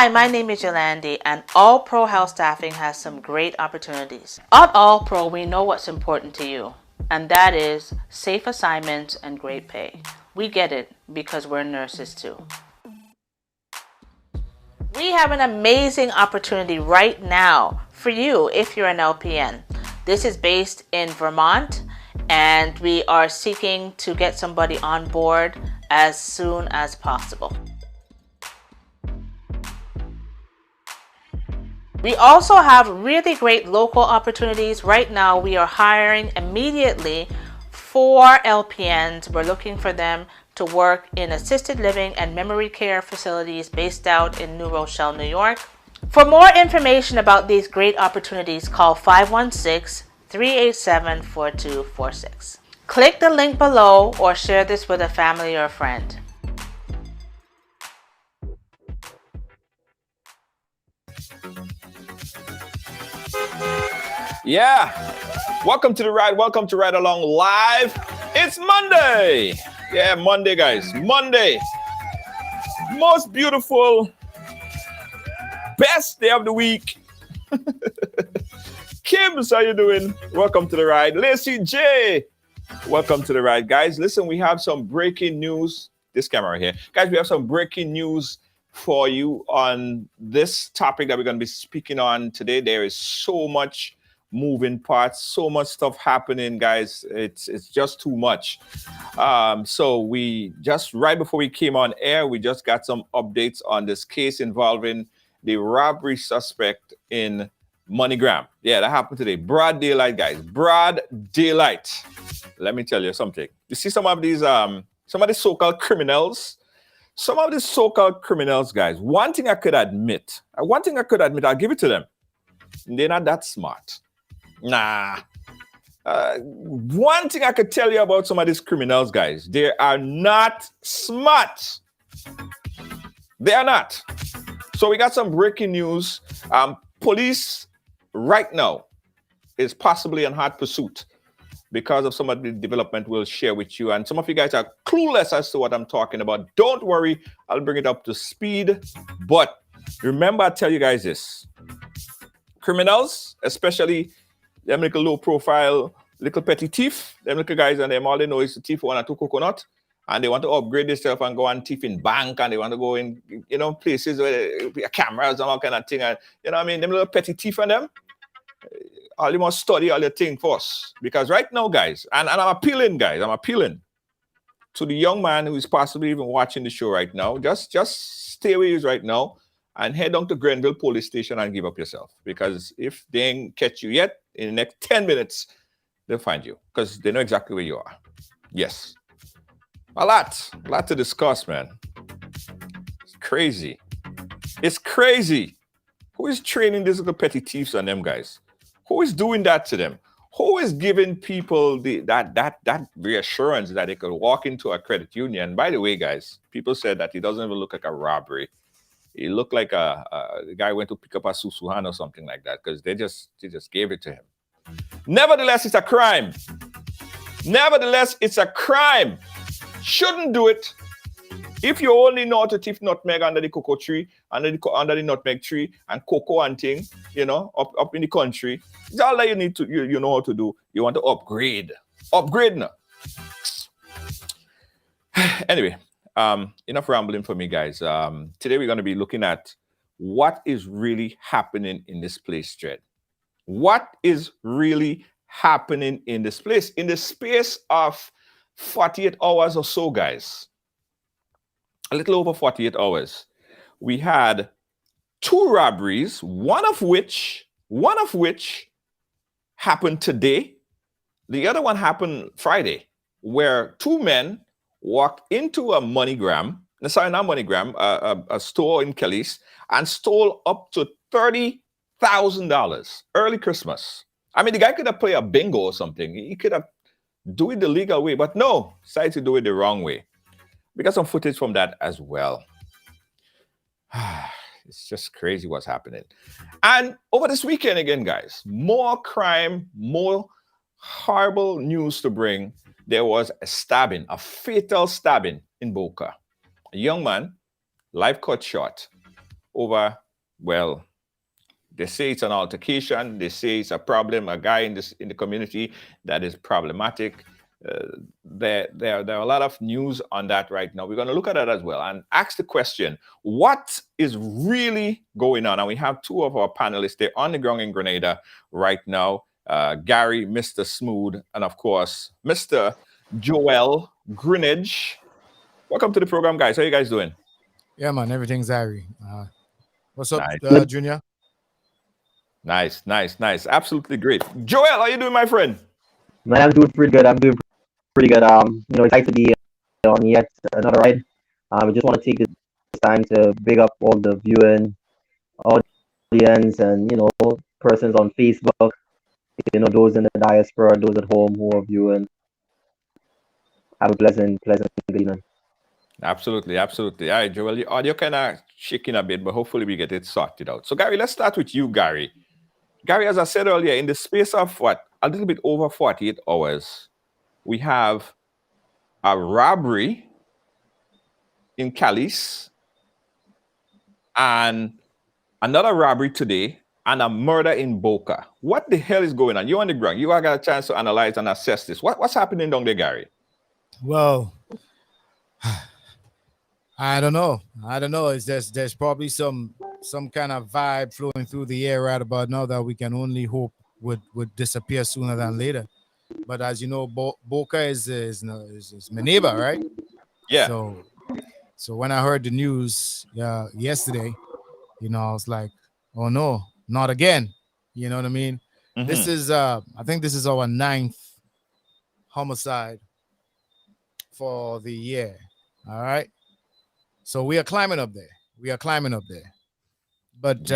Hi, my name is Yolandi, and All Pro Health Staffing has some great opportunities. At All Pro, we know what's important to you, and that is safe assignments and great pay. We get it because we're nurses too. We have an amazing opportunity right now for you if you're an LPN. This is based in Vermont, and we are seeking to get somebody on board as soon as possible. We also have really great local opportunities. Right now, we are hiring immediately 4 LPNs. We're looking for them to work in assisted living and memory care facilities based out in New Rochelle, New York. For more information about these great opportunities, call 516-387-4246. Click the link below or share this with a family or a friend. Yeah, welcome to the ride. Welcome to Ride Along Live. It's Monday. Yeah, Monday, guys. Monday. Most beautiful, best day of the week. Kibbs, how you doing? Welcome to the ride. Lacey J, welcome to the ride, guys. Listen, we have some breaking news. This camera here. Guys, we have some breaking news for you on this topic that we're going to be speaking on today. There is so much moving parts, so much stuff happening, guys. It's just too much. So we just, right before we came on air, we just got some updates on this case involving the robbery suspect in MoneyGram. Yeah, that happened today. Broad daylight, guys. Broad daylight. Let me tell you something. You see some of these so-called criminals. Some of these so-called criminals, guys, one thing I could admit, I'll give it to them. They're not that smart. Nah. One thing I could tell you about some of these criminals, guys, they are not smart. They are not. So we got some breaking news. Police right now is possibly in hot pursuit because of some of the development we'll share with you. And some of you guys are clueless as to what I'm talking about. Don't worry, I'll bring it up to speed. But remember, I tell you guys this. Criminals, especially them little low profile, little petty thief, them little guys and them, all they know is to thief 1 or 2 coconut. And they want to upgrade themselves and go and thief in bank, and they want to go in, places where cameras and all kind of thing. And what I mean? Them little petty thief and them, all you must study all the thing first. Because right now, guys, and I'm appealing to the young man who is possibly even watching the show right now. Just stay where he is right now and head down to Grenville Police Station and give up yourself. Because if they ain't catch you yet, in the next 10 minutes, they'll find you. Because they know exactly where you are. Yes. A lot to discuss, man. It's crazy. It's crazy. Who is training these little petty thieves on them, guys? Who is doing that to them? Who is giving people that reassurance that they could walk into a credit union? By the way, guys, people said that he doesn't even look like a robbery. He looked like a guy went to pick up a Susuhan or something like that, because they just gave it to him. Nevertheless, it's a crime. Shouldn't do it. If you only know how to thief nutmeg under the cocoa tree, under the nutmeg tree, and cocoa and thing, up in the country, it's all that you need to, you know how to do. You want to upgrade. Upgrade now. Anyway, enough rambling for me, guys. Today we're going to be looking at what is really happening in this place, Dread. What is really happening in this place in the space of 48 hours or so, guys? A little over 48 hours. We had two robberies, one of which happened today. The other one happened Friday, where two men walked into a not MoneyGram, a store in Kelly's, and stole up to $30,000 early Christmas. I mean, the guy could have played a bingo or something. He could have do it the legal way, but no, decided to do it the wrong way. We got some footage from that as well. It's just crazy what's happening. And over this weekend again, guys, more crime, more horrible news to bring. There was a stabbing, a fatal stabbing in Boca. A young man, life cut short over, well, they say it's an altercation. They say it's a problem, a guy in the community that is problematic. There are a lot of news on that right now. We're going to look at that as well and ask the question, what is really going on? And we have two of our panelists. They're on the ground in Grenada right now. Gary, Mr. Smooth, and of course, Mr. Joel Greenidge. Welcome to the program, guys. How are you guys doing? Yeah, man, everything's Irie. What's up, Nice. Junior? Nice. Absolutely great. Joel, how you doing, my friend? Man, I'm doing pretty good. Excited to be on yet another ride. I just want to take this time to big up all the viewing audience and persons on Facebook. Those in the diaspora, those at home who are viewing. Have a pleasant evening. Absolutely. All right, Joel, your audio kind of shaking a bit, but hopefully we get it sorted out. So, Gary, let's start with you, Gary. Gary, as I said earlier, in the space of a little bit over 48 hours, we have a robbery in Calais and another robbery today and a murder in Boca. What the hell is going on? You're on the ground. You got a chance to analyze and assess this. What's happening down there, Gary? Well, I don't know. It's just there's probably some kind of vibe flowing through the air right about now that we can only hope would disappear sooner than later. But as you know, Boca is my neighbor, right? Yeah. So when I heard the news yesterday, I was like, oh no, not again. You know what I mean? Mm-hmm. This is I think this is our 9th homicide for the year. All right. So we are climbing up there. But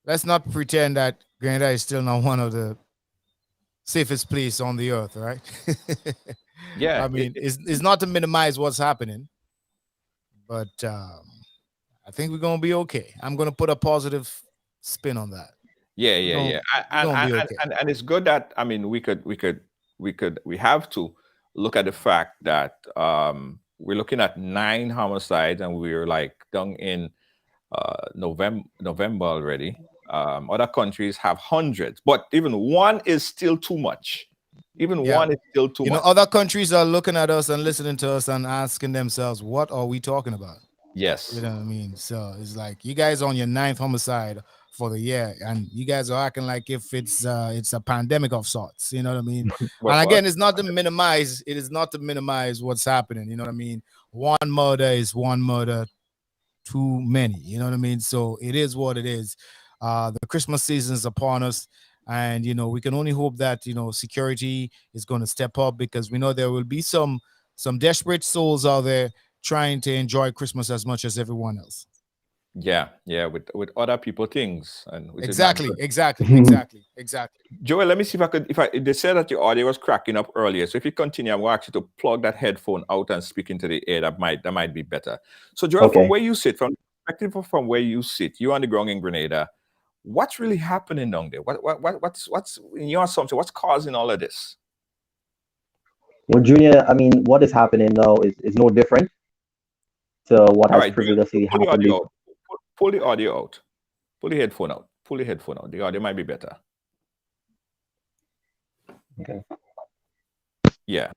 let's not pretend that Grenada is still not one of the safest place on the earth, right? Yeah. I mean, it's not to minimize what's happening, but I think we're gonna be okay. I'm gonna put a positive spin on that. Yeah. And it's good that we have to look at the fact that we're looking at 9 homicides and we're like down in November already. Other countries have hundreds, but even one is still too much. One is still too much. Other countries are looking at us and listening to us and asking themselves, what are we talking about? Yes. You know what I mean? So it's like you guys on your 9th homicide for the year, and you guys are acting like if it's a pandemic of sorts. You know what I mean? And again, it's not to minimize. It is not to minimize what's happening. You know what I mean? One murder is one murder too many. You know what I mean? So it is what it is. The Christmas season is upon us, and we can only hope that security is going to step up, because we know there will be some desperate souls out there trying to enjoy Christmas as much as everyone else. Yeah, with other people things, and exactly. Joel, let me see if they said that your audio was cracking up earlier. So if you continue, I'm going to ask you to plug that headphone out and speak into the air. That might be better. So Joel, Okay. from where you sit, you're on the ground in Grenada. What's really happening down there? What's in your assumption? What's causing all of this? Well, Junior, I mean, what is happening now is no different to what has previously happened. Pull the audio out. Pull the headphone out. The audio might be better. Okay. Yeah.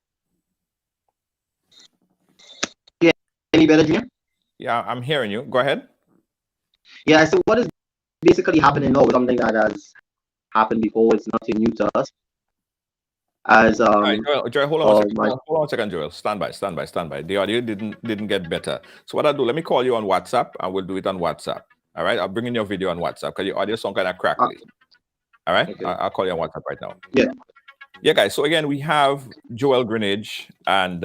Yeah, any better, Junior? Yeah, I'm hearing you. Go ahead. Yeah, so what is basically happening now is something that has happened before. It's nothing new to us. As All right, Joel, hold on one second. my Hold on one second, Joel. Stand by, stand by, stand by. The audio didn't get better. So what I'll do, let me call you on WhatsApp, and we'll do it on WhatsApp. All right, I'll bring in your video on WhatsApp because your audio sound kind of crackly. All right, okay. I'll call you on WhatsApp right now. Yeah. Yeah, guys. So again, we have Joel Greenidge and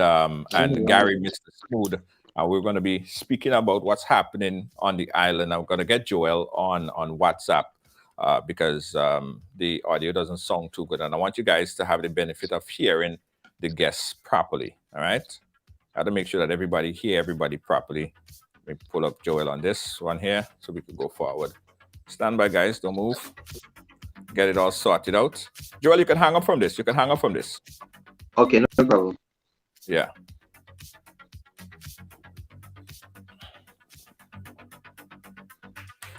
Gary Mr. Smooth. We're going to be speaking about what's happening on the island. I'm going to get Joel on WhatsApp because the audio doesn't sound too good, and I want you guys to have the benefit of hearing the guests properly. All right, I have to make sure that everybody hear everybody properly. Let me pull up Joel on this one here so we can go forward. Stand by, guys. Don't move. Get it all sorted out. Joel, you can hang up from this. You can hang up from this. Okay, no problem. Yeah.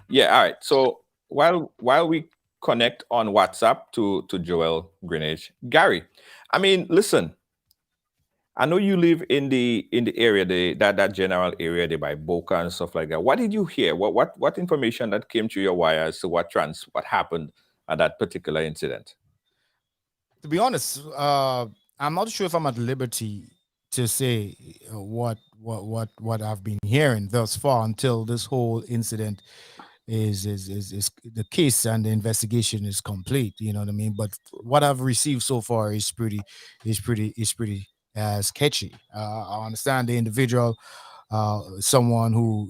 Yeah, all right. So while we connect on WhatsApp to Joel Greenidge, Gary, I mean, listen, I know you live in the area, that general area there by Boca and stuff like that. What did you hear? What information that came to your wires to what happened at that particular incident? To be honest, I'm not sure if I'm at liberty to say what I've been hearing thus far until this whole incident is the case and the investigation is complete. You know what I mean? But what I've received so far is pretty sketchy. I understand the individual, someone who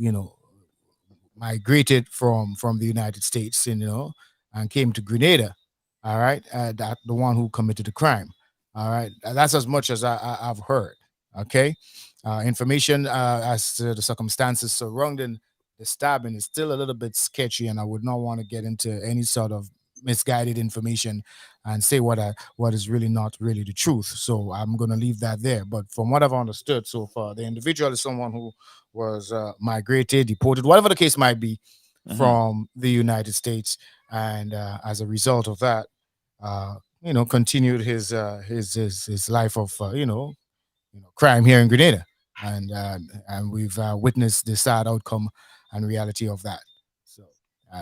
migrated from the United States, and came to Grenada. All right, that the one who committed the crime. All right, that's as much as I've heard. Okay, information as to the circumstances surrounding the stabbing is still a little bit sketchy, and I would not want to get into any sort of misguided information and say what is really not really the truth. So I'm going to leave that there. But from what I've understood so far, the individual is someone who was migrated, deported, whatever the case might be, from the United States, and as a result of that, continued his life of crime here in Grenada, and we've witnessed the sad outcome and reality of that. So,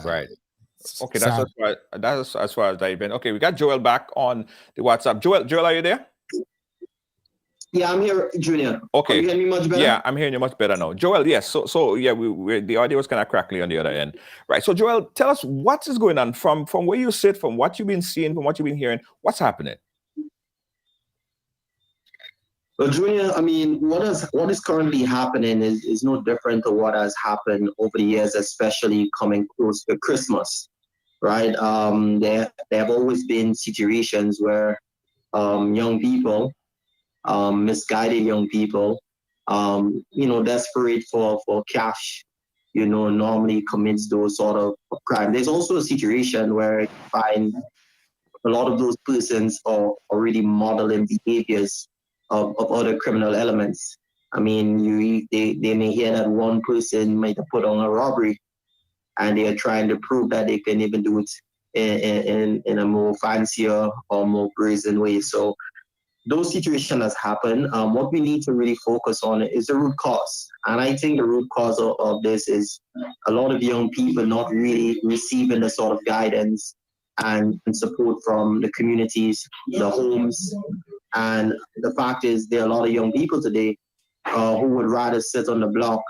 right. Okay, that's as far as I've been. Okay, we got Joel back on the WhatsApp. Joel, are you there? Yeah, I'm here, Junior. Okay. Are you hearing me much better? Yeah, I'm hearing you much better now. Joel, yes. So yeah, we the audio was kind of crackly on the other end. Right. So Joel, tell us what is going on from where you sit, from what you've been seeing, from what you've been hearing. What's happening? Well, Junior, I mean, what is currently happening is no different to what has happened over the years, especially coming close to Christmas, right? There have always been situations where young people, misguided young people, desperate for cash, normally commits those sort of crime. There's also a situation where you find a lot of those persons are already modeling behaviors of other criminal elements. I mean, they may hear that one person might have put on a robbery, and they are trying to prove that they can even do it in a more fancier or more brazen way. So those situations has happened. What we need to really focus on is the root cause. And I think the root cause of this is a lot of young people not really receiving the sort of guidance and support from the communities, the homes. And the fact is, there are a lot of young people today who would rather sit on the block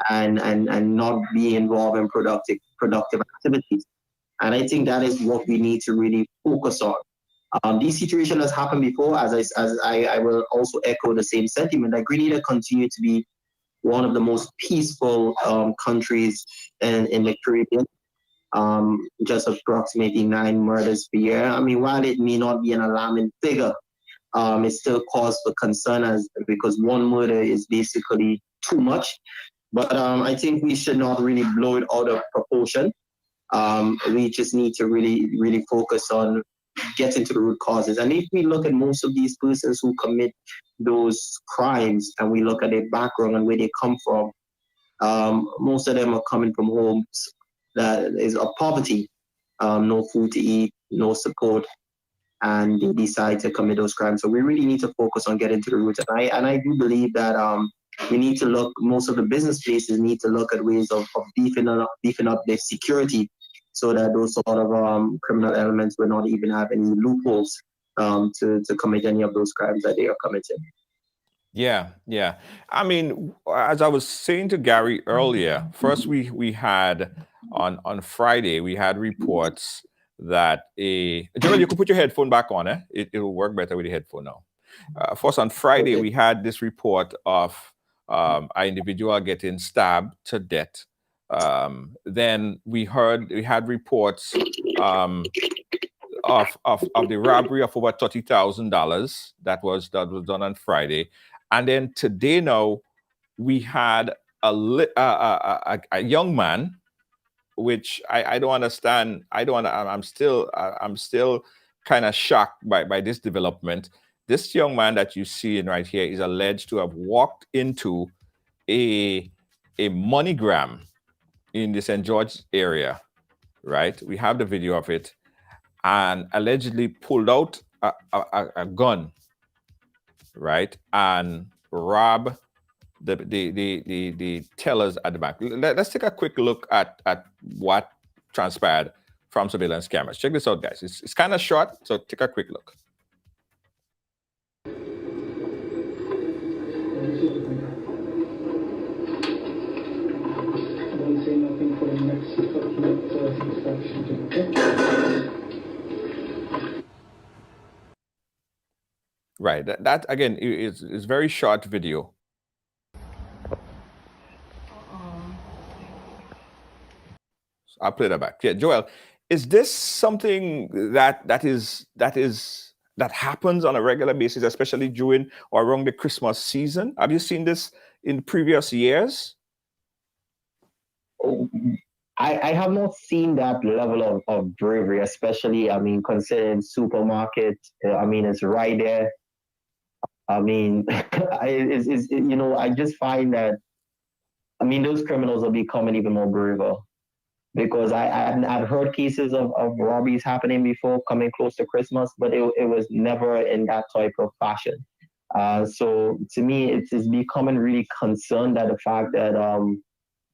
and not be involved in productive activities. And I think that is what we need to really focus on. These situations has happened before, as I will also echo the same sentiment that Grenada continue to be one of the most peaceful countries in the Caribbean. Just approximately 9 murders per year. I mean, while it may not be an alarming figure, it's still cause for concern because one murder is basically too much. But I think we should not really blow it out of proportion. We just need to really, really focus on getting to the root causes. And if we look at most of these persons who commit those crimes and we look at their background and where they come from, most of them are coming from homes that is of poverty, no food to eat, no support. and they decide to commit those crimes. So we really need to focus on getting to the roots. And I do believe that we need to look, most of the business places need to look at ways of beefing up their security so that those sort of criminal elements will not even have any loopholes to commit any of those crimes that they are committing. Yeah, yeah. I mean, as I was saying to Gary earlier, first we had on Friday we had reports that Joel, you can put your headphone back on, eh? It'll work better with the headphone now. First on Friday we had this report of an individual getting stabbed to death. Then we had reports of the robbery of over $30,000 that was done on Friday. And then today now we had a young man, which I don't understand. I'm still kind of shocked by this development. This young man that you see in right here is alleged to have walked into a MoneyGram in the St. George area, right? We have the video of it, and allegedly pulled out a gun, right, and rob the tellers at the bank. Let's take a quick look at what transpired from surveillance cameras. Check this out, guys. It's kind of short, so take a quick look. Right. That again is very short video. So I'll play that back. Yeah, Joel, is this something that happens on a regular basis, especially during or around the Christmas season? Have you seen this in previous years? I have not seen that level of bravery, especially, I mean, considering supermarket, I mean, it's right there. I mean, I just find that, I mean, those criminals are becoming even more braver because I've heard cases of robberies happening before coming close to Christmas, but it was never in that type of fashion. So to me, it's becoming really concerned at the fact that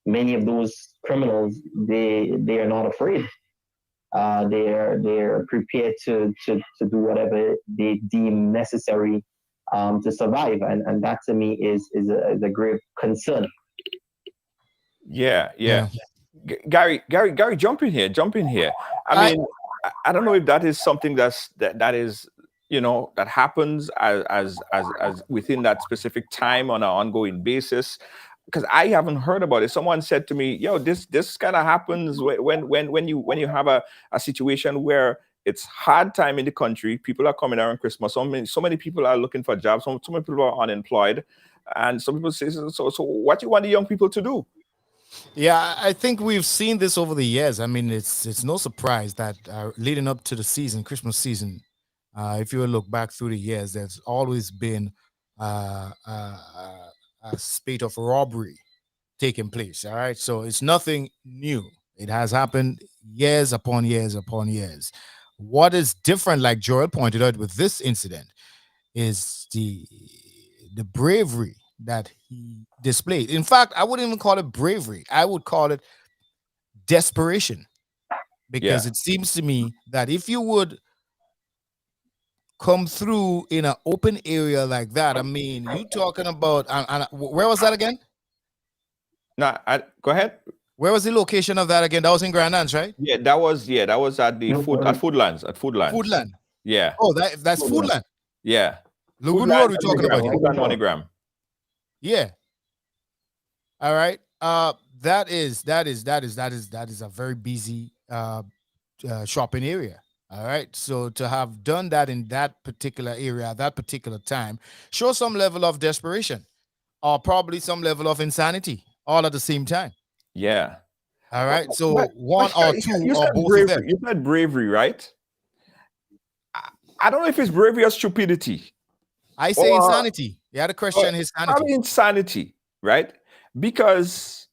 many of those criminals, they are not afraid. They're prepared to do whatever they deem necessary to survive, and that to me is a grave concern. Yeah. Gary, jump in here. I mean, I don't know if that is something that is, that happens as within that specific time on an ongoing basis, because I haven't heard about it. Someone said to me, "Yo, this kind of happens when you have a situation where it's hard time in the country. People are coming around Christmas. So many people are looking for jobs. So many people are unemployed, and some people say, so what do you want the young people to do?" Yeah, I think we've seen this over the years. I mean, it's no surprise that leading up to the season, Christmas season, if you look back through the years, there's always been a spate of robbery taking place. All right, so it's nothing new. It has happened years upon years upon years. What is different, like Joel pointed out with this incident, is the bravery that he displayed. In fact, I wouldn't even call it bravery. I would call it desperation, because it seems to me that if you would come through in an open area like that, I mean, you talking about where was that again? No, go ahead. Where was the location of that again? That was in Grand Anse, right? Yeah, that was at the Foodlands. Foodland. Yeah. Oh, that's Foodland. Yeah. Lagoon Road we're talking about here. MoneyGram. Yeah. All right. That is a very busy shopping area. All right. So to have done that in that particular area at that particular time shows some level of desperation, or probably some level of insanity, all at the same time. Yeah. All right. So one or two or both bravery. of them. You said bravery, right? I don't know if it's bravery or stupidity. I say insanity. You had a question his sanity. Probably insanity, right? Because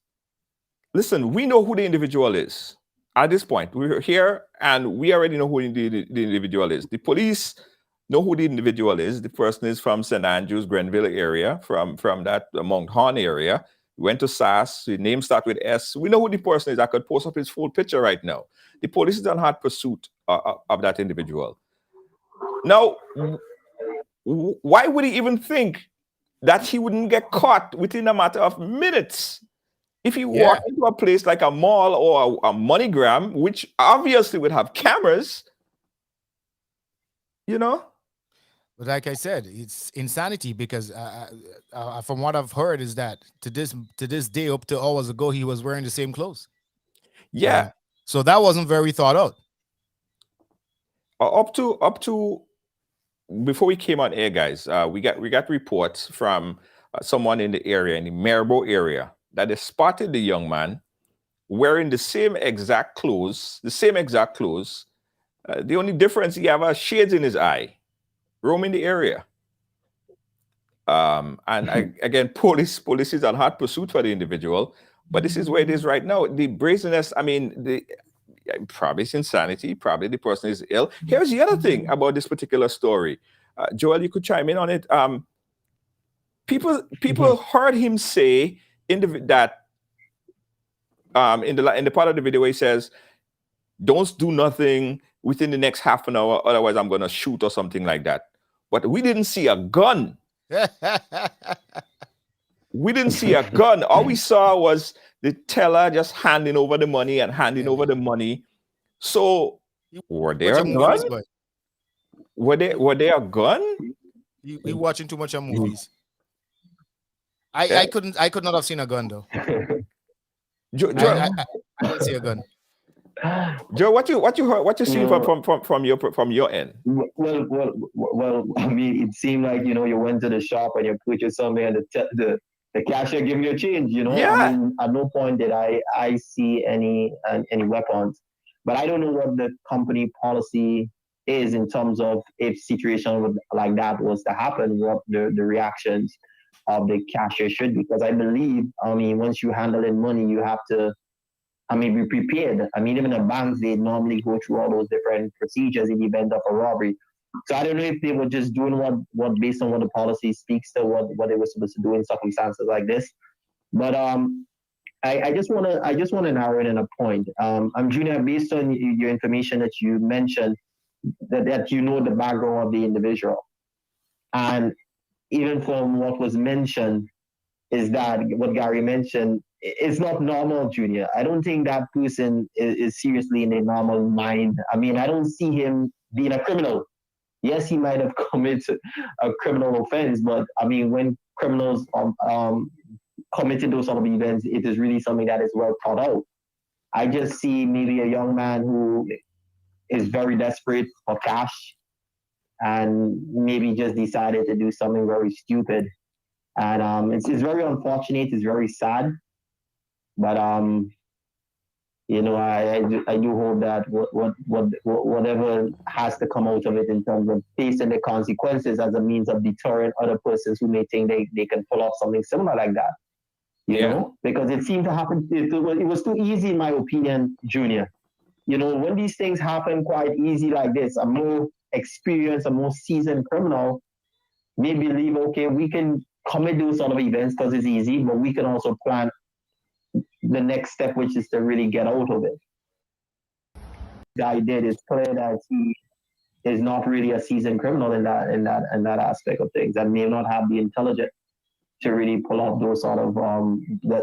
listen, we know who the individual is. At this point, we're here and we already know who the individual is. The police know who the individual is. The person is from St. Andrews, Grenville area, from that Mount Horn area. Went to SAS. The name starts with S. We know who the person is. I could post up his full picture right now. The police is on hot pursuit of that individual. Now, why would he even think that he wouldn't get caught within a matter of minutes? If he walked into a place like a mall or a MoneyGram, which obviously would have cameras, you know? But like I said, it's insanity because from what I've heard is that to this day, up to hours ago, he was wearing the same clothes. Yeah. So that wasn't very thought out. Up to before we came on air, guys, we got reports from someone in the area, in the Maribor area, that they spotted the young man wearing the same exact clothes. The only difference, he have shades in his eye, roaming the area. Again, police is on hot pursuit for the individual, but this is where it is right now. The brazenness, I mean, probably it's insanity, probably the person is ill. Here's the other thing about this particular story. Joel, you could chime in on it. People heard him say in the part of the video where he says, "Don't do nothing within the next half an hour, otherwise I'm gonna shoot," or something like that. But we didn't see a gun. We didn't see a gun. All we saw was the teller just handing over the money and handing over the money. So were there a gun? Were there a gun? You watching too much of movies. I could not have seen a gun though. Joe, I didn't see a gun. Joe, what you heard, what you seen from your end? Well. I mean, it seemed like you went to the shop and you purchased something, and the cashier gave you a change. Yeah. I mean, at no point did I see any weapons, but I don't know what the company policy is in terms of if situation like that was to happen, what the reactions of the cashier should be. Because I believe, I mean, once you handle in money, you have to, be prepared. I mean, even the banks, they normally go through all those different procedures in the event of a robbery. So I don't know if they were just doing what based on what the policy speaks to what they were supposed to do in circumstances like this. But I just want to narrow in a point. I'm Junior, based on your information that you mentioned, that you know the background of the individual, and even from what was mentioned, is that what Gary mentioned, it's not normal, Junior. I don't think that person is seriously in a normal mind. I mean, I don't see him being a criminal. Yes, he might have committed a criminal offense, but I mean, when criminals committed those sort of events, it is really something that is well thought out. I just see maybe a young man who is very desperate for cash and maybe just decided to do something very stupid. And it's very unfortunate. It's very sad. But I do hope that whatever has to come out of it in terms of facing the consequences as a means of deterring other persons who may think they can pull off something similar like that. You know, because it seemed to happen. It was too easy, in my opinion, Junior. When these things happen quite easy like this, a more experienced, a more seasoned criminal may believe, okay, we can commit those sort of events because it's easy, but we can also plan the next step, which is to really get out of it. Guy did. It's clear that he is not really a seasoned criminal in that aspect of things, and may not have the intelligence to really pull off those sort of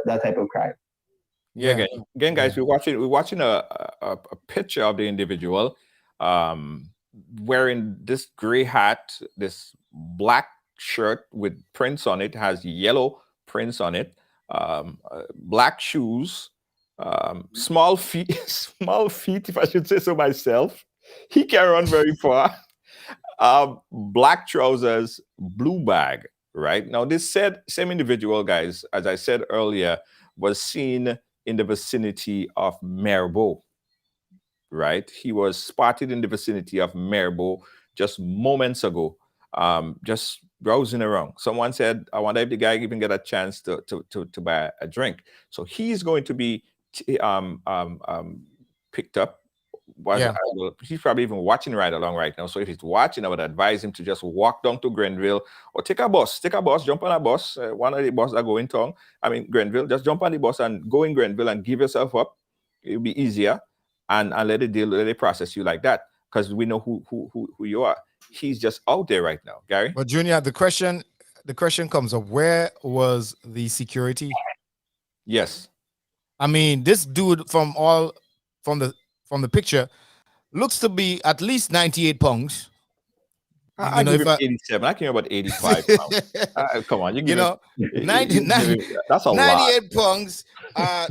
that type of crime. Yeah, again, guys, we're watching a picture of the individual wearing this gray hat, this black shirt with prints on it, has yellow prints on it, black shoes, small feet, if I should say so myself. He can run very far. Black trousers, blue bag. Right now, this same individual, guys, as I said earlier, was seen in the vicinity of Maribor. Right, he was spotted in the vicinity of Maribor just moments ago, just browsing around. Someone said, "I wonder if the guy even get a chance to buy a drink." So he's going to be picked up. He's probably even watching Ride Along right now. So if he's watching, I would advise him to just walk down to Grenville or take a bus, jump on a bus, one of the buses that go in town. Grenville, just jump on the bus and go in Grenville and give yourself up. It'll be easier, and let it process you like that, because we know who you are. He's just out there right now, Gary. But Junior, the question comes up: where was the security? Yes. I mean, this dude from the picture looks to be at least 98 pounds. I give him 87. I came about 85 pounds. Come on, you give him 90, that's a 98 lot. pounds.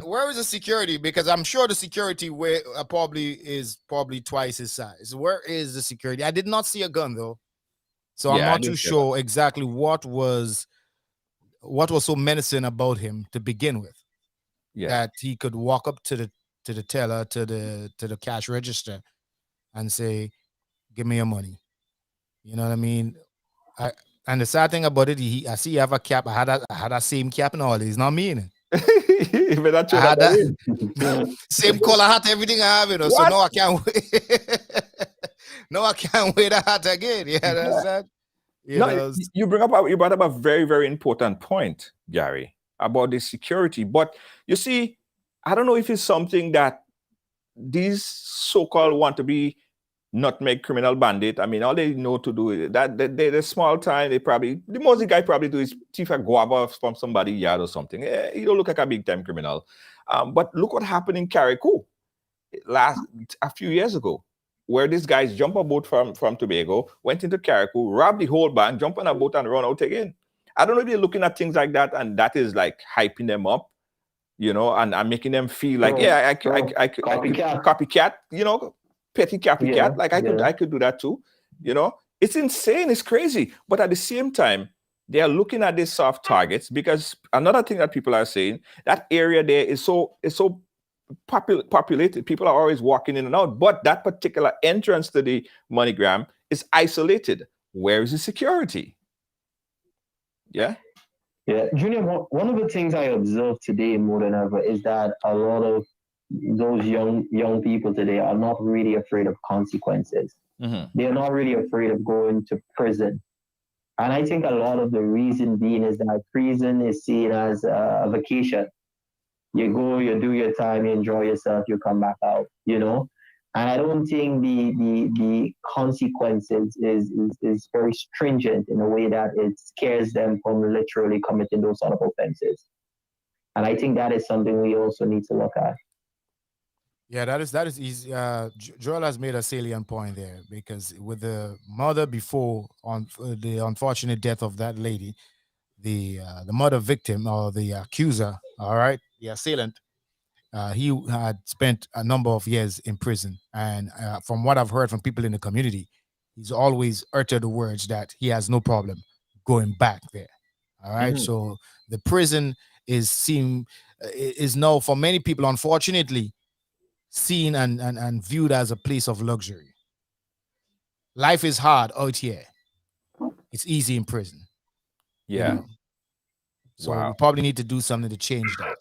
Where is the security? Because I'm sure the security is probably twice his size. Where is the security? I did not see a gun though, so I'm not too sure exactly what was so menacing about him to begin with. Yeah, that he could walk up to the teller, to the cash register, and say, "Give me your money." You know what I mean? And the sad thing about it, I see you have a cap. I had that same cap and all. It's not me. I had that same color hat, everything I have, So no, I can't wait. No, I can't wear that hat again. Yeah, that's that. You brought up a very, very important point, Gary, about the security. But you see, I don't know if it's something that these so-called want to be nutmeg criminal bandit. I mean, all they know to do is that they're small time. The most the guy probably do is thief a guava from somebody's yard or something. He don't look like a big time criminal. But look what happened in Carriacou a few years ago, where these guys jump a boat from Tobago, went into Carriacou, robbed the whole bank, jump on a boat and run out again. I don't know if you're looking at things like that, and that is like hyping them up, and making them feel like, I could copycat, petty copycat. Like I could do that too. It's insane. It's crazy. But at the same time, they are looking at these soft targets, because another thing that people are saying, that area there is so populated. People are always walking in and out. But that particular entrance to the MoneyGram is isolated. Where is the security? Yeah. Yeah, Junior, one of the things I observed today more than ever is that a lot of those young people today are not really afraid of consequences. Mm-hmm. They are not really afraid of going to prison. And I think a lot of the reason being is that prison is seen as a vacation. You go, you do your time, you enjoy yourself, you come back out, And I don't think the consequences is very stringent in a way that it scares them from literally committing those sort of offenses. And I think that is something we also need to look at. Yeah, that is easy. Joel has made a salient point there, because with the mother before on the unfortunate death of that lady, the mother victim or the accuser, all right, the assailant, he had spent a number of years in prison, and from what I've heard from people in the community, he's always uttered the words that he has no problem going back there. All right, so the prison is now for many people, unfortunately, seen and viewed as a place of luxury. Life is hard out here. It's easy in prison. Yeah. So we probably need to do something to change that.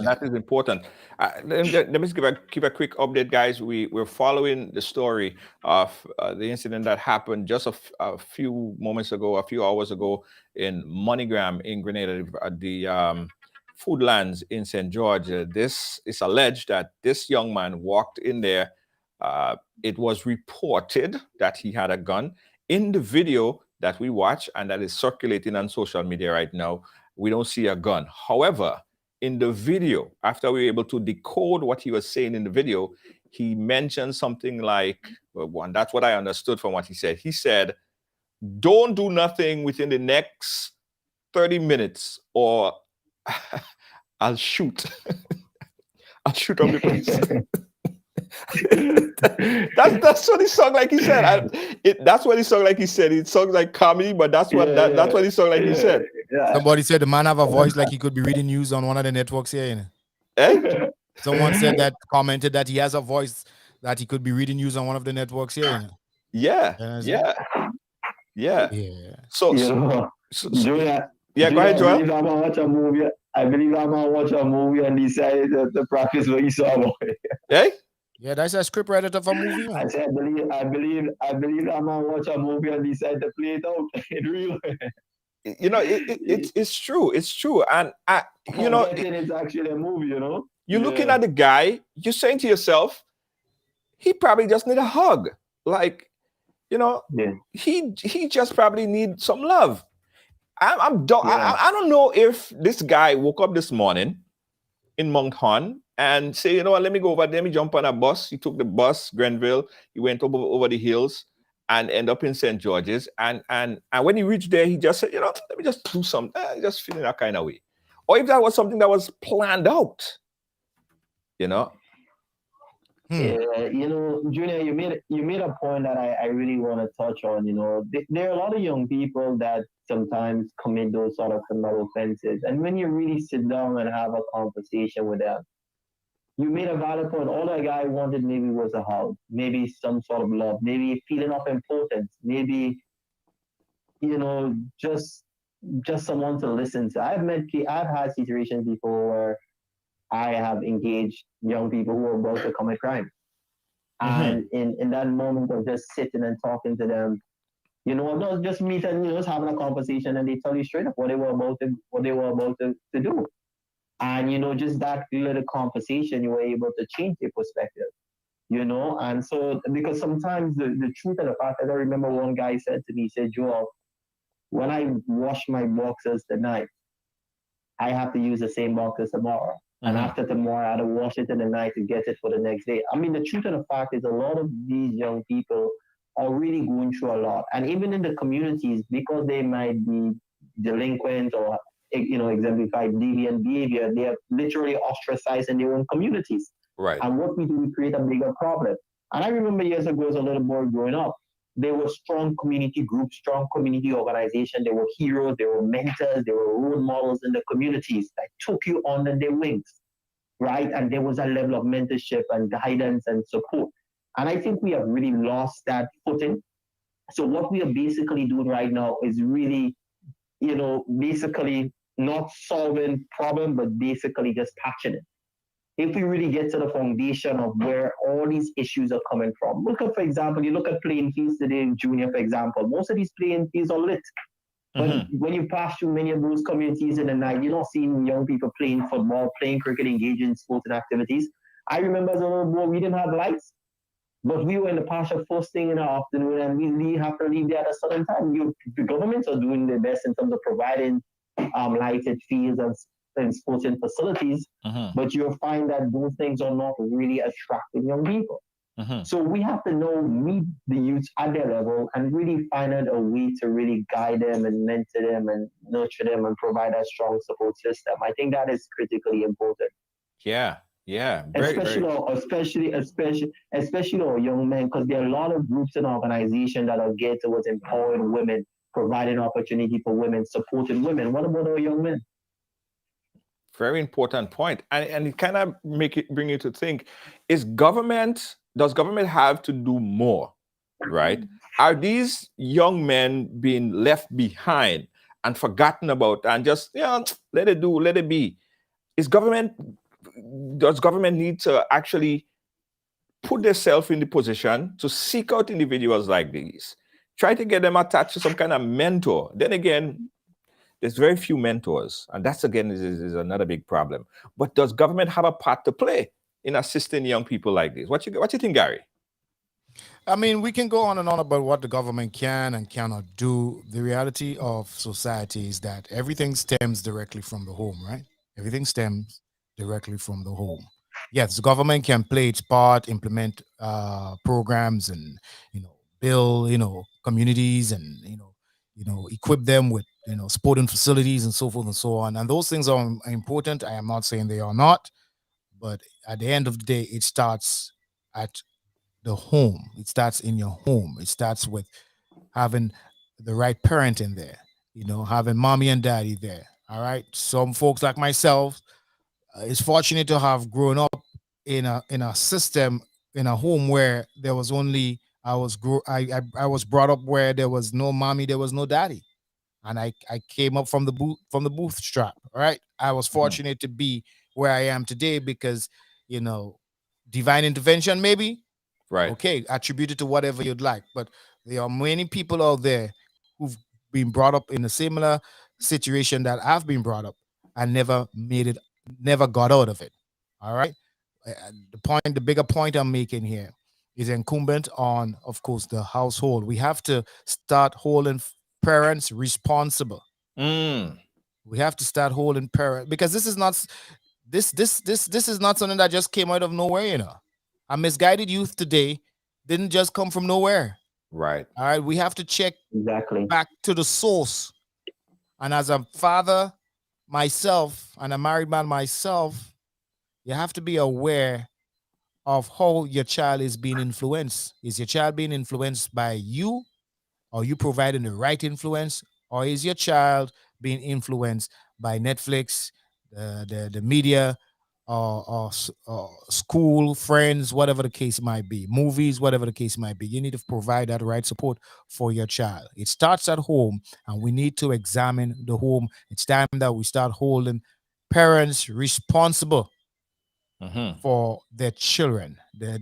That is important. Let me just give a quick update, guys. We're following the story of the incident that happened just a few hours ago in MoneyGram in Grenada, the Foodlands in St. George. This is alleged that this young man walked in there. It was reported that he had a gun. In the video that we watch and that is circulating on social media right now, we don't see a gun. However, in the video, after we were able to decode what he was saying in the video, he mentioned something like, and that's what I understood from what he said. He said, "Don't do nothing within the next 30 minutes or I'll shoot." I'll shoot up the place. that's what he sounded like he said. That's what he sounded like he said. It sounds like comedy, but that's what that's what he sounded like he said. Yeah. Somebody said the man have a voice like he could be reading news on one of the networks here. Someone said that, commented that he has a voice that he could be reading news on one of the networks here. Yeah. So Julia, go ahead, Joel. You ever watch a movie? I believe I'm gonna watch a movie and decided to practice what you saw about it. Hey, Yeah, that's a script writer of a movie, I man. said, I believe I'm gonna watch a movie and decide to play it out in real. it's true. It's true. And Forgetting it's actually a movie, you're looking Yeah, at the guy. You're saying to yourself, he probably just need a hug. Like, you know, yeah, he just probably need some love. yeah. I don't know if this guy woke up this morning in Mount Horn and say, you know what, let me go over, let me jump on a bus. He took the bus, Grenville, he went over the hills and end up in St. George's. And when he reached there, he just said, let me just do something. Just feeling that kind of way. Or if that was something that was planned out, you know. Hmm. Yeah, Junior, you made a point that I really want to touch on. There are a lot of young people that sometimes commit those sort of criminal offenses, and when you really sit down and have a conversation with them, you made a valid point. All that guy wanted maybe was a hug, maybe some sort of love, maybe feeling of importance, maybe just someone to listen to. I've had situations before where I have engaged young people who are about to commit crime. Mm-hmm. And in that moment of just sitting and talking to them, not just meet and just having a conversation, and they tell you straight up what they were about to do. And just that little conversation, you were able to change their perspective. And so because sometimes the truth of the fact is, I remember one guy said to me, he said, Joel, when I wash my boxes tonight, I have to use the same boxes tomorrow. And Mm-hmm. after tomorrow, I had to wash it in the night to get it for the next day. I mean, the truth of the fact is, a lot of these young people are really going through a lot. And even in the communities, because they might be delinquent or, exemplified deviant behavior, they are literally ostracized in their own communities. Right. And what we do, we create a bigger problem. And I remember years ago as a little boy growing up, there were strong community groups, strong community organizations. There were heroes, there were mentors, there were role models in the communities that took you under their wings, right? And there was a level of mentorship and guidance and support. And I think we have really lost that footing. So what we are basically doing right now is really, basically not solving problem, but basically just patching it. If we really get to the foundation of where all these issues are coming from. Look at, for example, you look at playing fields today in Junior, for example. Most of these playing fields are lit. But Mm-hmm. when you pass through many of those communities in the night, you're not seeing young people playing football, playing cricket, engaging in sports and activities. I remember as a little boy, we didn't have lights, but we were in the pasture first thing in the afternoon, and we have to leave there at a certain time. The governments are doing their best in terms of providing lighted fields and sporting facilities, Mm-hmm. but you'll find that those things are not really attracting young people. Mm-hmm. So we have to meet the youth at their level and really find out a way to really guide them and mentor them and nurture them and provide a strong support system. I think that is critically important, Yeah. Yeah. Very, especially very. especially our young men, because there are a lot of groups and organizations that are geared towards empowering women, providing opportunity for women, supporting women. What about our young men? Very important point. And it kind of bring you to think, does government have to do more? Right? Are these young men being left behind and forgotten about and just, let it be? Is government does government need to actually put themselves in the position to seek out individuals like these? Try to get them attached to some kind of mentor. Then again, there's very few mentors, and that's again is another big problem. But does government have a part to play in assisting young people like this? What you think, Gary? I mean, we can go on and on about what the government can and cannot do. The reality of society is that everything stems directly from the home, right? Everything stems directly from the home. Yes, the government can play its part, implement programs, and build communities, and equip them with sporting facilities and so forth and so on. And those things are important. I am not saying they are not, but at the end of the day, it starts at the home. It starts in your home. It starts with having the right parent in there, having mommy and daddy there. All right. Some folks like myself is fortunate to have grown up in a system, in a home where there was only I was brought up where there was no mommy, there was no daddy. and I came up from the bootstrap. Right, I was fortunate to be where I am today because, divine intervention maybe. Right. Okay, attribute it to whatever you'd like, but there are many people out there who've been brought up in a similar situation that I've been brought up and never got out of it. All right. The bigger point I'm making here is incumbent on, of course, the household. We have to start holding parents responsible. Mm. We have to start holding parents, because this is not this is not something that just came out of nowhere. A misguided youth today didn't just come from nowhere. Right. All right, we have to check Exactly. back to the source. And as a father myself and a married man myself, you have to be aware of how your child is being influenced. Is your child being influenced by you? Are you providing the right influence? Or is your child being influenced by Netflix, the media, or school, friends, whatever the case might be, movies, whatever the case might be? You need to provide that right support for your child. It starts at home, and we need to examine the home. It's time that we start holding parents responsible for their children.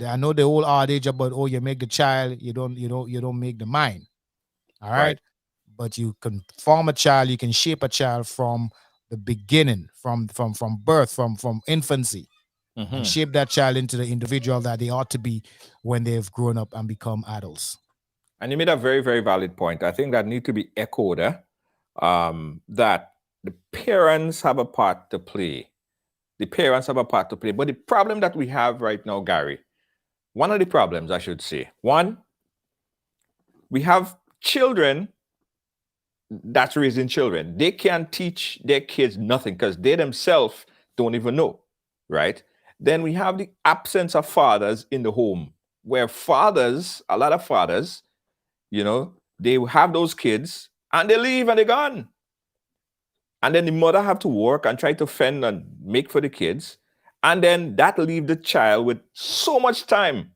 I know the old adage about, oh, you make the child, you don't make the mind. All Right. right. But you can form a child, you can shape a child from the beginning, from birth, from infancy, and shape that child into the individual that they ought to be when they've grown up and become adults. And you made a very, very valid point. I think that need to be echoed, that the parents have a part to play. The parents have a part to play. But the problem that we have right now, Gary, one of the problems, I should say, one, we have children that's raising children. They can't teach their kids nothing because they themselves don't even know, right? Then we have the absence of fathers in the home, where fathers, a lot of fathers, they have those kids and they leave and they're gone. And then the mother have to work and try to fend and make for the kids. And then that leave the child with so much time,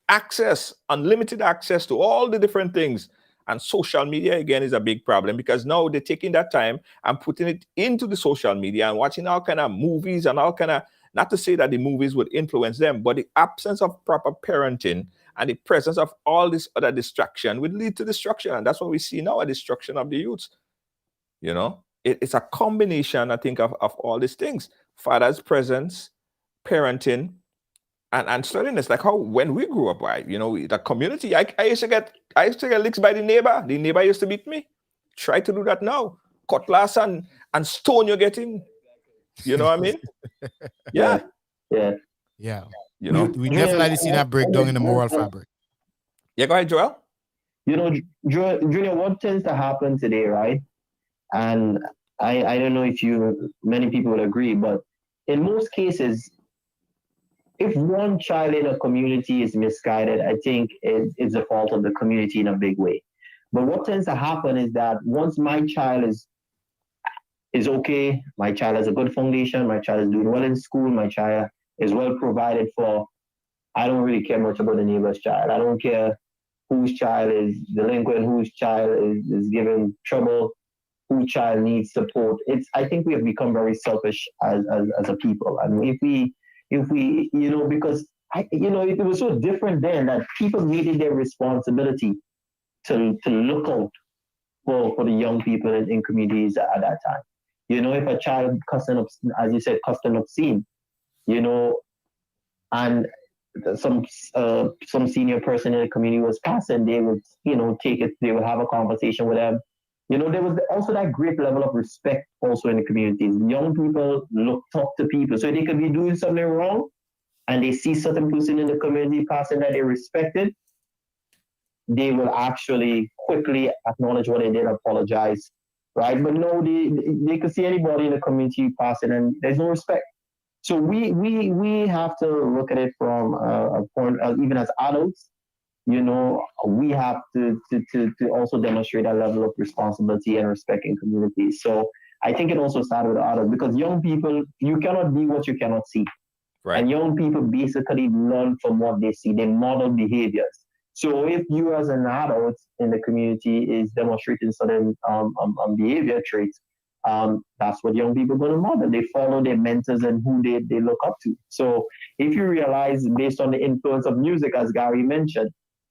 access, unlimited access to all the different things. And social media, again, is a big problem because now they're taking that time and putting it into the social media and watching all kind of movies and all kind of, not to say that the movies would influence them, but the absence of proper parenting and the presence of all this other distraction would lead to destruction. And that's what we see now, a destruction of the youth. It's a combination, I think, of all these things. Father's presence, parenting, and steadiness. Like how when we grew up, right? The community. I used to get licks by the neighbor. The neighbor used to beat me. Try to do that now. Cutlass and stone you're getting. You know what I mean? Yeah. Yeah. We definitely see that breakdown in the moral fabric. Yeah, go ahead, Joel. Junior, what tends to happen today, right? And I don't know if many people would agree, but in most cases, if one child in a community is misguided, I think it's the fault of the community in a big way. But what tends to happen is that once my child is okay, my child has a good foundation, my child is doing well in school, my child is well provided for, I don't really care much about the neighbor's child. I don't care whose child is delinquent, whose child is giving trouble, whose child needs support. I think we have become very selfish as a people. And if we because it was so different then that people needed their responsibility to look out for the young people in communities at that time. If a child cussing up, as you said, cussing obscene, and some senior person in the community was passing, they would take it, they would have a conversation with them. There was also that great level of respect also in the communities. Young people talk to people. So they could be doing something wrong and they see certain person in the community passing that they respected, they will actually quickly acknowledge what they did, apologize, right? But no, they could see anybody in the community passing and there's no respect. So we have to look at it from a point, even as adults, we have to also demonstrate a level of responsibility and respect in communities. So I think it also started with adults because young people, you cannot be what you cannot see. Right. And young people basically learn from what they see. They model behaviors. So if you as an adult in the community is demonstrating certain behavior traits, that's what young people are going to model. They follow their mentors and who they look up to. So if you realize based on the influence of music, as Gary mentioned,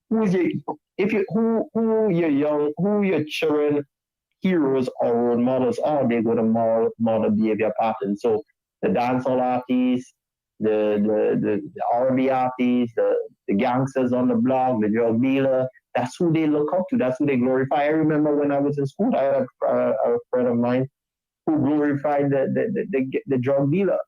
who's your if you who your young who your children heroes or role models are, they're going to model behavior patterns. So the dancehall artists, the R&B artists, the gangsters on the block, the drug dealer, that's who they look up to. That's who they glorify. I remember when I was in school, I had a friend of mine who glorified the drug dealer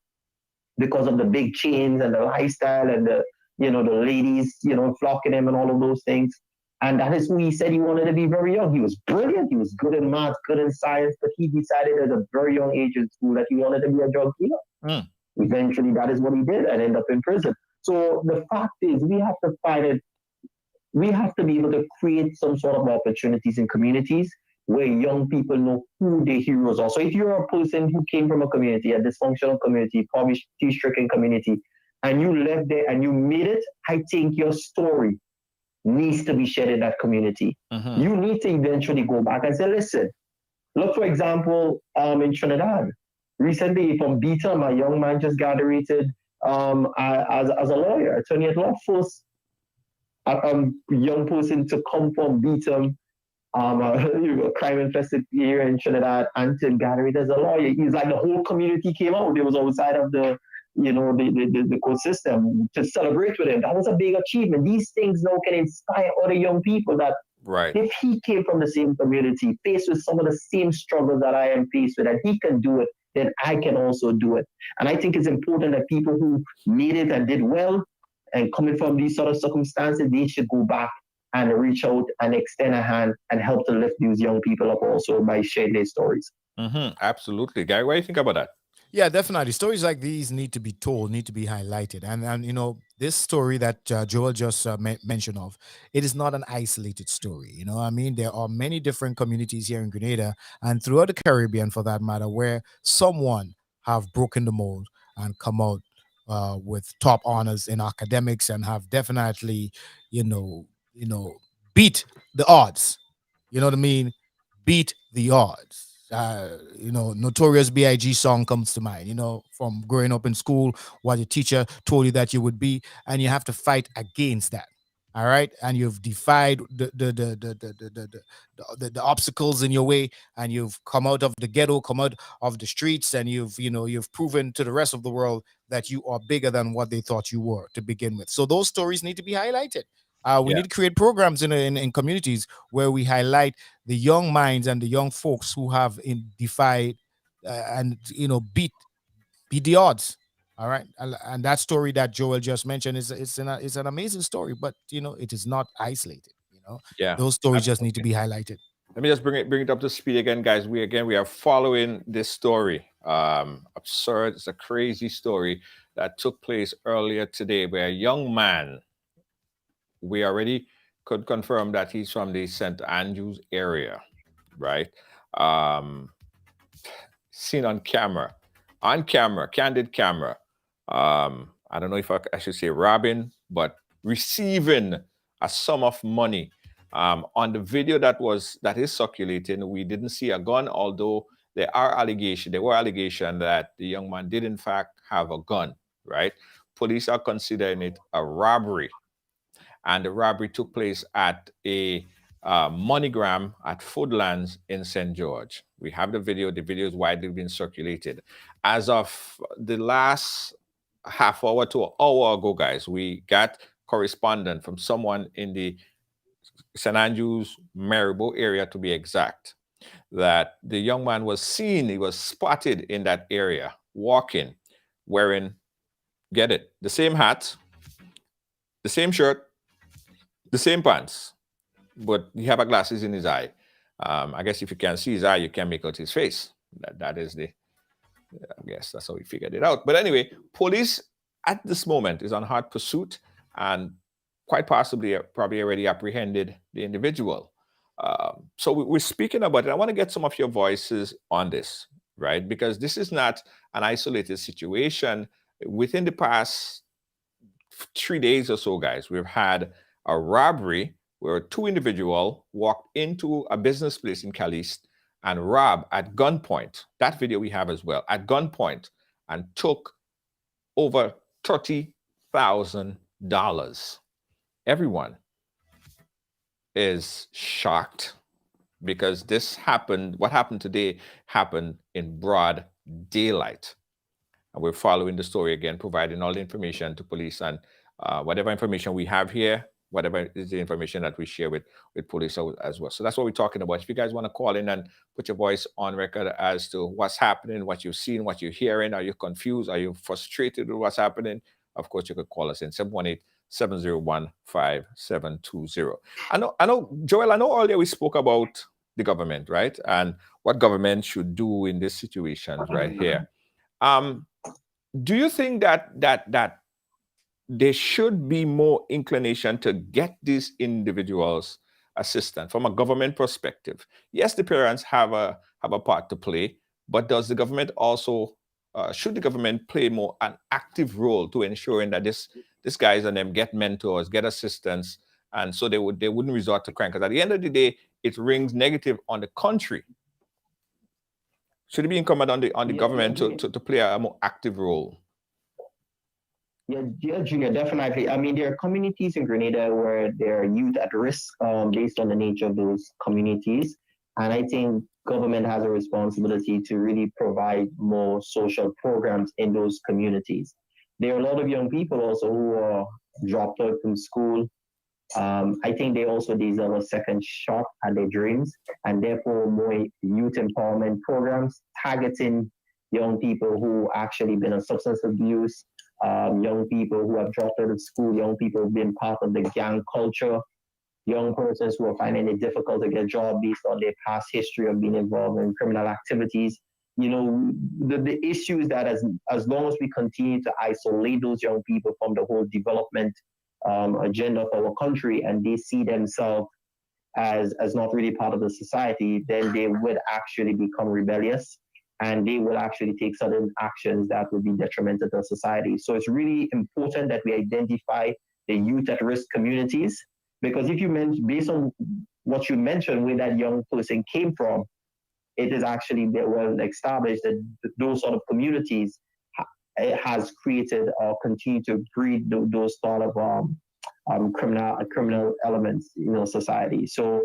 because of the big chains and the lifestyle and the ladies flocking him and all of those things. And that is who he said he wanted to be very young. He was brilliant. He was good in math, good in science, but he decided at a very young age in school that he wanted to be a drug dealer. Eventually, that is what he did and ended up in prison. So the fact is, we have to find it. We have to be able to create some sort of opportunities in communities where young people know who their heroes are. So if you're a person who came from a community, a dysfunctional community, poverty-stricken community, and you left there and you made it, I think your story needs to be shared in that community. You need to eventually go back and say, listen, look, for example, in Trinidad, recently from Beaton, a young man just graduated as a lawyer, attorney at law. First young person to come from Beaton, a crime-infested area in Trinidad, and to graduate as a lawyer. He's like the whole community came out. It was outside of the court system to celebrate with him. That was a big achievement. These things now can inspire other young people that if he came from the same community, faced with some of the same struggles that I am faced with, and he can do it, then I can also do it. And I think it's important that people who made it and did well and coming from these sort of circumstances, they should go back and reach out and extend a hand and help to lift these young people up also by sharing their stories. Absolutely. Gary, what do you think about that? Yeah, definitely. Stories like these need to be told, need to be highlighted. And this story that Joel just mentioned of, it is not an isolated story. I mean, there are many different communities here in Grenada and throughout the Caribbean for that matter, where someone have broken the mold and come out with top honors in academics and have definitely, beat the odds. You know what I mean? Beat the odds. Notorious B.I.G. song comes to mind, from growing up in school, what your teacher told you that you would be, and you have to fight against that. All right. And you've defied the obstacles in your way, and you've come out of the ghetto, come out of the streets, and you've proven to the rest of the world that you are bigger than what they thought you were to begin with. So those stories need to be highlighted. We need to create programs in communities where we highlight the young minds and the young folks who have defied and beat the odds. All right, and that story that Joel just mentioned is an amazing story, but it is not isolated. Those stories just need to be highlighted. Let me just bring it up to speed again, guys. We are following this story. Absurd. It's a crazy story that took place earlier today, where a young man, we already could confirm that he's from the St. Andrews area, right? Seen on camera, candid camera. I don't know if I should say robbing, but receiving a sum of money. On the video that is circulating, we didn't see a gun, although there were allegations that the young man did in fact have a gun, right? Police are considering it a robbery. And the robbery took place at a MoneyGram at Foodlands in St. George. We have the video. The video is widely being circulated. As of the last half hour to an hour ago, guys, we got correspondence from someone in the St. Andrews, Maribor area, to be exact, that the young man was seen, he was spotted in that area, walking, wearing, get it, the same hat, the same shirt, the same pants, but he have a glasses in his eye. I guess if you can see his eye, you can make out his face. That is I guess that's how we figured it out. But anyway, police at this moment is on hot pursuit and quite possibly probably already apprehended the individual. So we're speaking about it. I want to get some of your voices on this, right? Because this is not an isolated situation. Within the past 3 days or so, guys, we've had a robbery where two individuals walked into a business place in Caliste and robbed at gunpoint. That video we have as well, at gunpoint, and took over $30,000. Everyone is shocked because this happened, what happened today happened in broad daylight. And we're following the story again, providing all the information to police, and whatever information we have here, whatever is the information that we share with police as well. So that's what we're talking about. If you guys want to call in and put your voice on record as to what's happening, what you've seen, what you're hearing, are you confused, are you frustrated with what's happening, of course, you could call us in 718-701-5720. I know, Joel, I know earlier we spoke about the government, right? And what government should do in this situation right here. Do you think that there should be more inclination to get these individuals assistance from a government perspective? Yes, the parents have a part to play, but does the government also should the government play more an active role to ensuring that this guys and them get mentors, get assistance, and so they wouldn't resort to crime? Because at the end of the day, it rings negative on the country. Should it be incumbent on the government to play a more active role? Yeah, Junior, definitely. I mean, there are communities in Grenada where there are youth at risk based on the nature of those communities. And I think government has a responsibility to really provide more social programs in those communities. There are a lot of young people also who are dropped out from school. I think they also deserve a second shot at their dreams, and therefore more youth empowerment programs targeting young people who actually been on substance abuse, young people who have dropped out of school, young people who've been part of the gang culture, young persons who are finding it difficult to get a job based on their past history of being involved in criminal activities. You know, the issue is that as long as we continue to isolate those young people from the whole development agenda of our country, and they see themselves as not really part of the society, then they would actually become rebellious, and they will actually take certain actions that would be detrimental to society. So it's really important that we identify the youth at risk communities, because if you mention, based on what you mentioned, where that young person came from, it is actually well established that those sort of communities has created or continue to breed those sort of criminal elements in society. So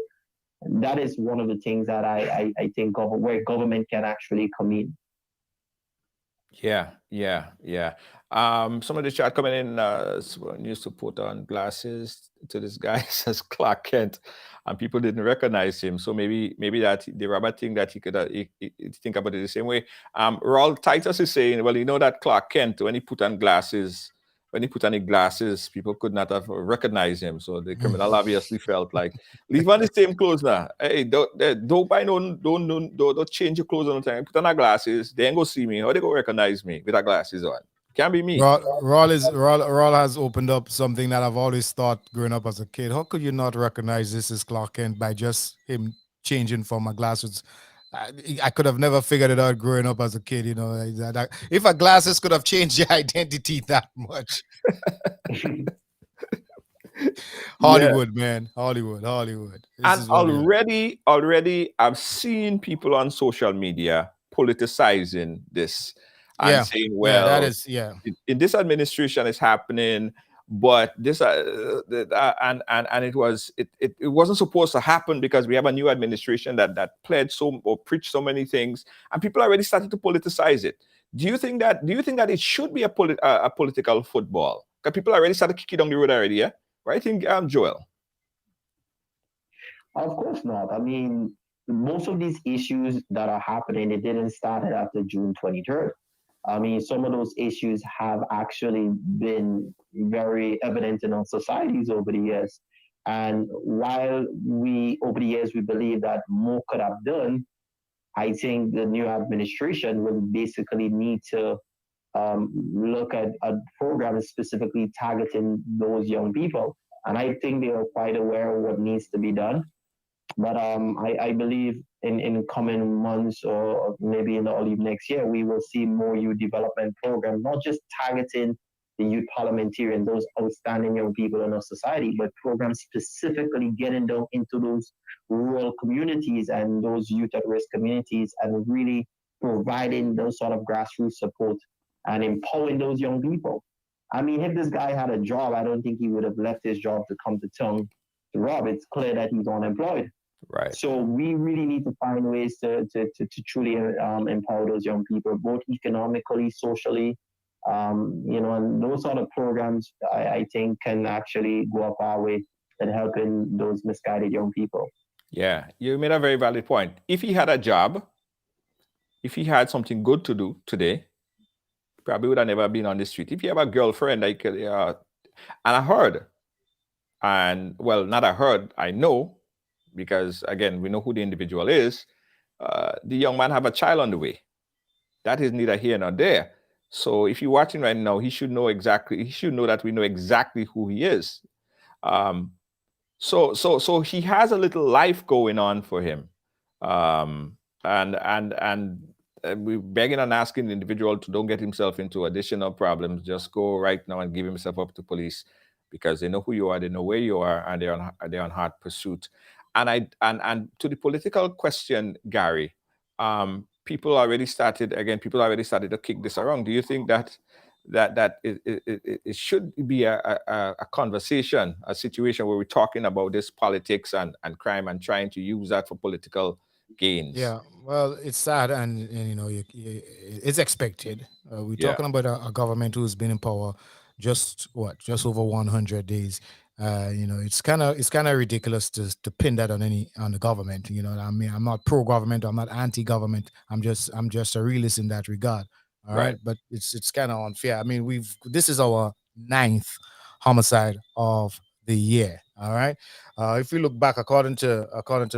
that is one of the things that I think of where government can actually come in. Yeah. Some of the chat coming in, used to put on glasses to this guy says Clark Kent, and people didn't recognize him. So maybe that the Robert thing that he could he think about it the same way. Raul Titus is saying, well, you know that Clark Kent, when he put on glasses, people could not have recognized him. So the criminal obviously felt like, leave on the same clothes now. Hey, don't buy don't change your clothes on the time. Put on our glasses. They ain't go see me. How they go recognize me with our glasses on? Can't be me. Raul has opened up something that I've always thought growing up as a kid. How could you not recognize this as Clark Kent by just him changing from my glasses? I could have never figured it out growing up as a kid, you know. If a glasses could have changed your identity that much. Hollywood, yeah. Man. Hollywood. And already I've seen people on social media politicizing this and saying, well, that is, in this administration is happening, but this and it wasn't supposed to happen because we have a new administration that pledged or preached so many things, and people already started to politicize it. Do you think that it should be a political football? Because people already started kicking down the road already, yeah? Right? I think Joel. Of course not. I mean, most of these issues that are happening, it didn't start after June 23rd. I mean, some of those issues have actually been very evident in our societies over the years. And while over the years, we believe that more could have done, I think the new administration will basically need to look at programs specifically targeting those young people. And I think they are quite aware of what needs to be done. But I believe in coming months or maybe in the early next year, we will see more youth development programs, not just targeting the youth parliamentarian, those outstanding young people in our society, but programs specifically getting down into those rural communities and those youth at risk communities and really providing those sort of grassroots support and empowering those young people. I mean, if this guy had a job, I don't think he would have left his job to come to town to rob. It's clear that he's unemployed. Right. So we really need to find ways to truly empower those young people, both economically, socially, and those sort of programs I think can actually go up our way in helping those misguided young people. Yeah, you made a very valid point. If he had a job, if he had something good to do today, probably would have never been on the street. If you have a girlfriend, like, and I heard, and well, not I heard, I know, because again, we know who the individual is. The young man have a child on the way. That is neither here nor there. So if you're watching right now, he should know exactly. He should know that we know exactly who he is. Um, so he has a little life going on for him, and we're begging and asking the individual to don't get himself into additional problems. Just go right now and give himself up to police, because they know who you are, they know where you are, and they're on hot pursuit. And to the political question, Gary, people already started to kick this around. Do you think that it should be a conversation, a situation where we're talking about this politics and crime and trying to use that for political gains? Yeah, well, it's sad, and it's expected. We're Yeah, talking about a government who's been in power just over 100 days. It's kind of ridiculous to pin that on the government. I mean, I'm not pro government, I'm not anti government. I'm just a realist in that regard. All right. right, but it's kind of unfair. I mean, this is our ninth homicide of the year. All right. If you look back, according to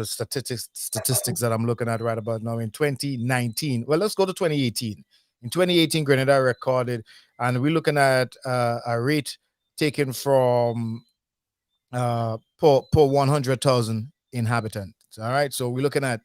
statistics that I'm looking at right about now, in 2019, well, let's go to 2018. In 2018, Grenada recorded, and we're looking at a rate taken from per 100,000 inhabitants. All right, so we're looking at,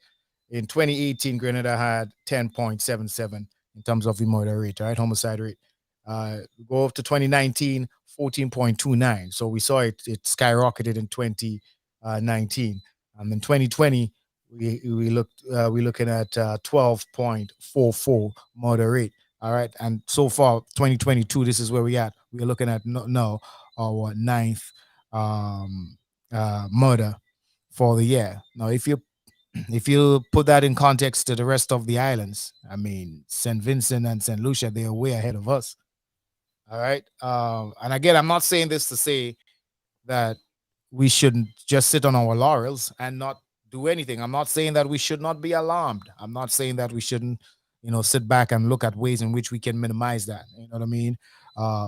in 2018, Grenada had 10.77 in terms of the murder rate, right, homicide rate. Go up to 2019, 14.29. So we saw it skyrocketed in 2019. In 2020, we're looking at 12.44 murder rate. All right, and so far 2022, this is where we at. We're looking at no our ninth murder for the year. Now, if you put that in context to the rest of the islands, I mean, St. Vincent and St. Lucia, they are way ahead of us. All right. And again, I'm not saying this to say that we shouldn't just sit on our laurels and not do anything. I'm not saying that we should not be alarmed. I'm not saying that we shouldn't, sit back and look at ways in which we can minimize that. You know what I mean?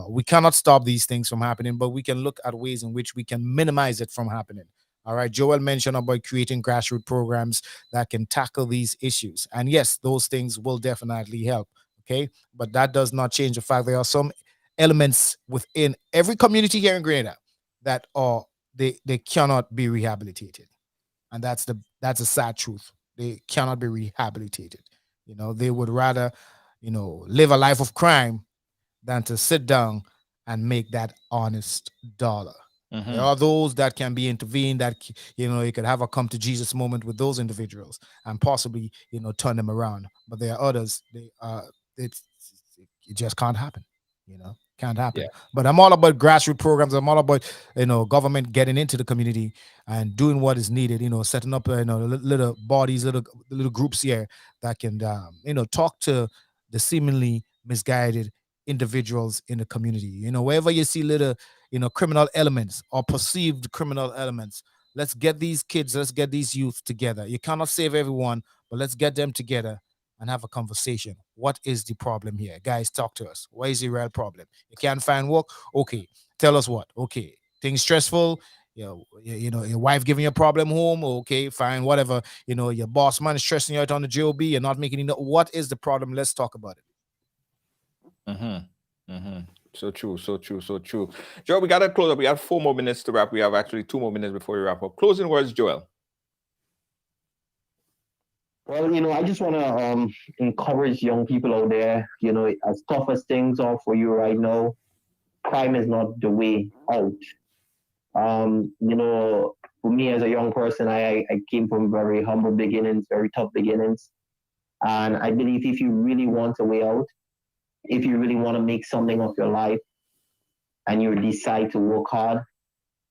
We cannot stop these things from happening, but we can look at ways in which we can minimize it from happening. All right. Joel mentioned about creating grassroots programs that can tackle these issues. And yes, those things will definitely help. Okay. But that does not change the fact there are some elements within every community here in Grenada that are they cannot be rehabilitated, and that's a sad truth. They cannot be rehabilitated. They would rather live a life of crime than to sit down and make that honest dollar. There Mm-hmm. are those that can be intervened, that you could have a come to Jesus moment with those individuals and possibly turn them around. But there are others, it's it just can't happen. Can't happen. Yeah. But I'm all about grassroots programs. I'm all about government getting into the community and doing what is needed. Setting up little bodies, little groups here that can talk to the seemingly misguided individuals in the community. Wherever you see little criminal elements or perceived criminal elements, let's get these kids, let's get these youth together. You cannot save everyone, but let's get them together and have a conversation. What is the problem here? Guys, talk to us. What is the real problem? You can't find work? Okay. Tell us what. Okay. Things stressful. Your wife giving you a problem home. Okay, fine, whatever. Your boss man is stressing you out on the job. You're not making enough. What is the problem? Let's talk about it. Mm-hmm. Mm-hmm. So true, so true, so true. Joel, we gotta close up. We have 4 more minutes to wrap. We have actually 2 more minutes before we wrap up. Closing words, Joel. Well, I just want to encourage young people out there. As tough as things are for you right now, crime is not the way out. For me as a young person, I came from very humble beginnings, very tough beginnings. And I believe if you really want a way out, if you really want to make something of your life and you decide to work hard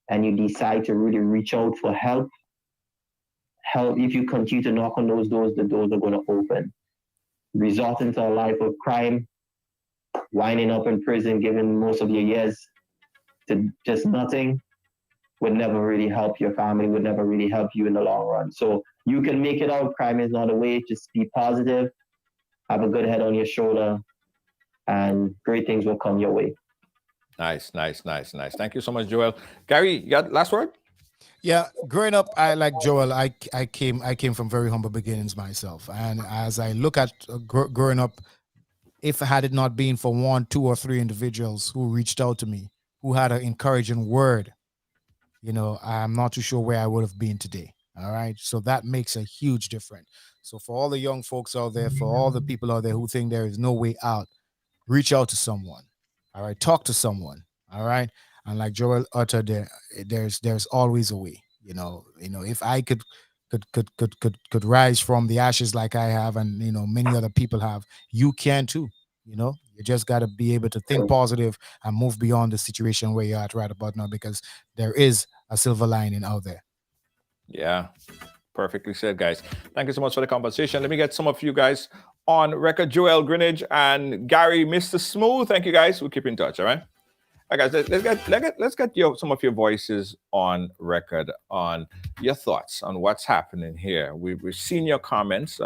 and you decide to really reach out for help, if you continue to knock on those doors, the doors are going to open. Resulting to a life of crime, winding up in prison, giving most of your years to just nothing, would never really help your family, would never really help you in the long run. So you can make it out. Crime is not a way. Just be positive, have a good head on your shoulder, and great things will come your way. Nice. Thank you so much, Joel. Gary, you got last word? Yeah, growing up, I like Joel. I came from very humble beginnings myself, and as I look at growing up, if had it not been for one, two, or three individuals who reached out to me, who had an encouraging word, I'm not too sure where I would have been today. All right. So that makes a huge difference. So for all the young folks out there, for all the people out there who think there is no way out, reach out to someone. All right. Talk to someone. All right. And like Joel uttered there, there's always a way. If I could rise from the ashes like I have, and many other people have, you can too. You just got to be able to think positive and move beyond the situation where you're at right about now, because there is a silver lining out there. Yeah, perfectly said, guys. Thank you so much for the conversation. Let me get some of you guys on record. Joel Greenidge and Gary Mr. Smooth. Thank you, guys. We'll keep in touch, all right? All right, guys, let's get some of your voices on record on your thoughts on what's happening here. We've seen your comments,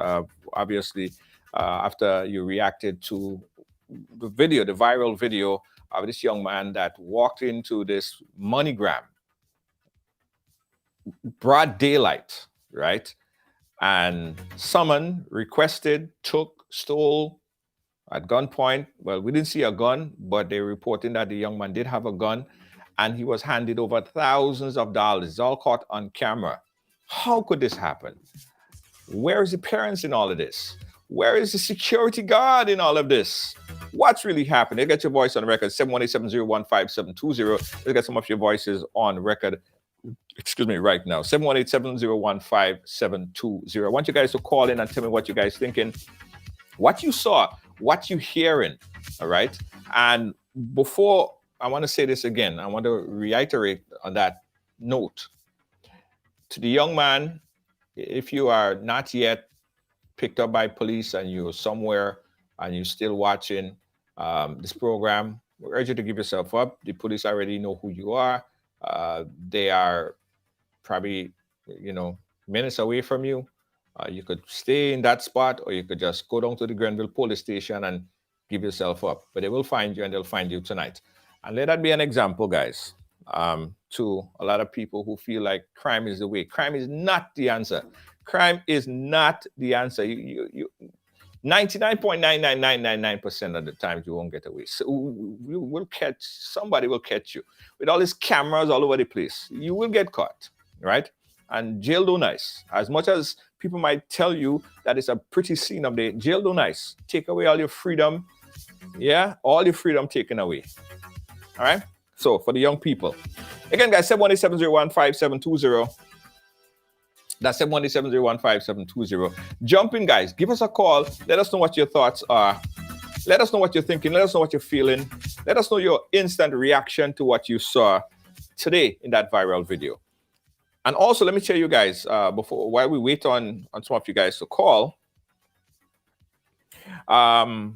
obviously, after you reacted to the viral video of this young man that walked into this MoneyGram, broad daylight, right? And someone requested, took, stole at gunpoint. Well, we didn't see a gun, but they're reporting that the young man did have a gun, and he was handed over thousands of dollars. It's all caught on camera. How could this happen? Where is the parents in all of this? Where is the security guard in all of this? What's really happening? Get your voice on record, 718-701-5720. Let's get some of your voices on record. Excuse me, right now, 718-701-5720. I want you guys to call in and tell me what you guys thinking, what you saw, what you hearing, all right? And before, I want to say this again. I want to reiterate on that note. To the young man, if you are not yet picked up by police and you're somewhere and you're still watching this program, we urge you to give yourself up. The police already know who you are. They are probably, minutes away from you. You could stay in that spot, or you could just go down to the Grenville police station and give yourself up. But they will find you, and they'll find you tonight. And let that be an example, guys, to a lot of people who feel like crime is the way. Crime is not the answer. Crime is not the answer. You 99.99999% of the times you won't get away. So somebody will catch you. With all these cameras all over the place, you will get caught, right? And jail do nice. As much as people might tell you that it's a pretty scene up there, jail do nice. Take away all your freedom. Yeah, all your freedom taken away. All right? So for the young people. Again, guys, 718-701-5720. That's 718-701-5720. Jump in, guys. Give us a call. Let us know what your thoughts are. Let us know what you're thinking. Let us know what you're feeling. Let us know your instant reaction to what you saw today in that viral video. And also, let me tell you guys, while we wait on some of you guys to call, I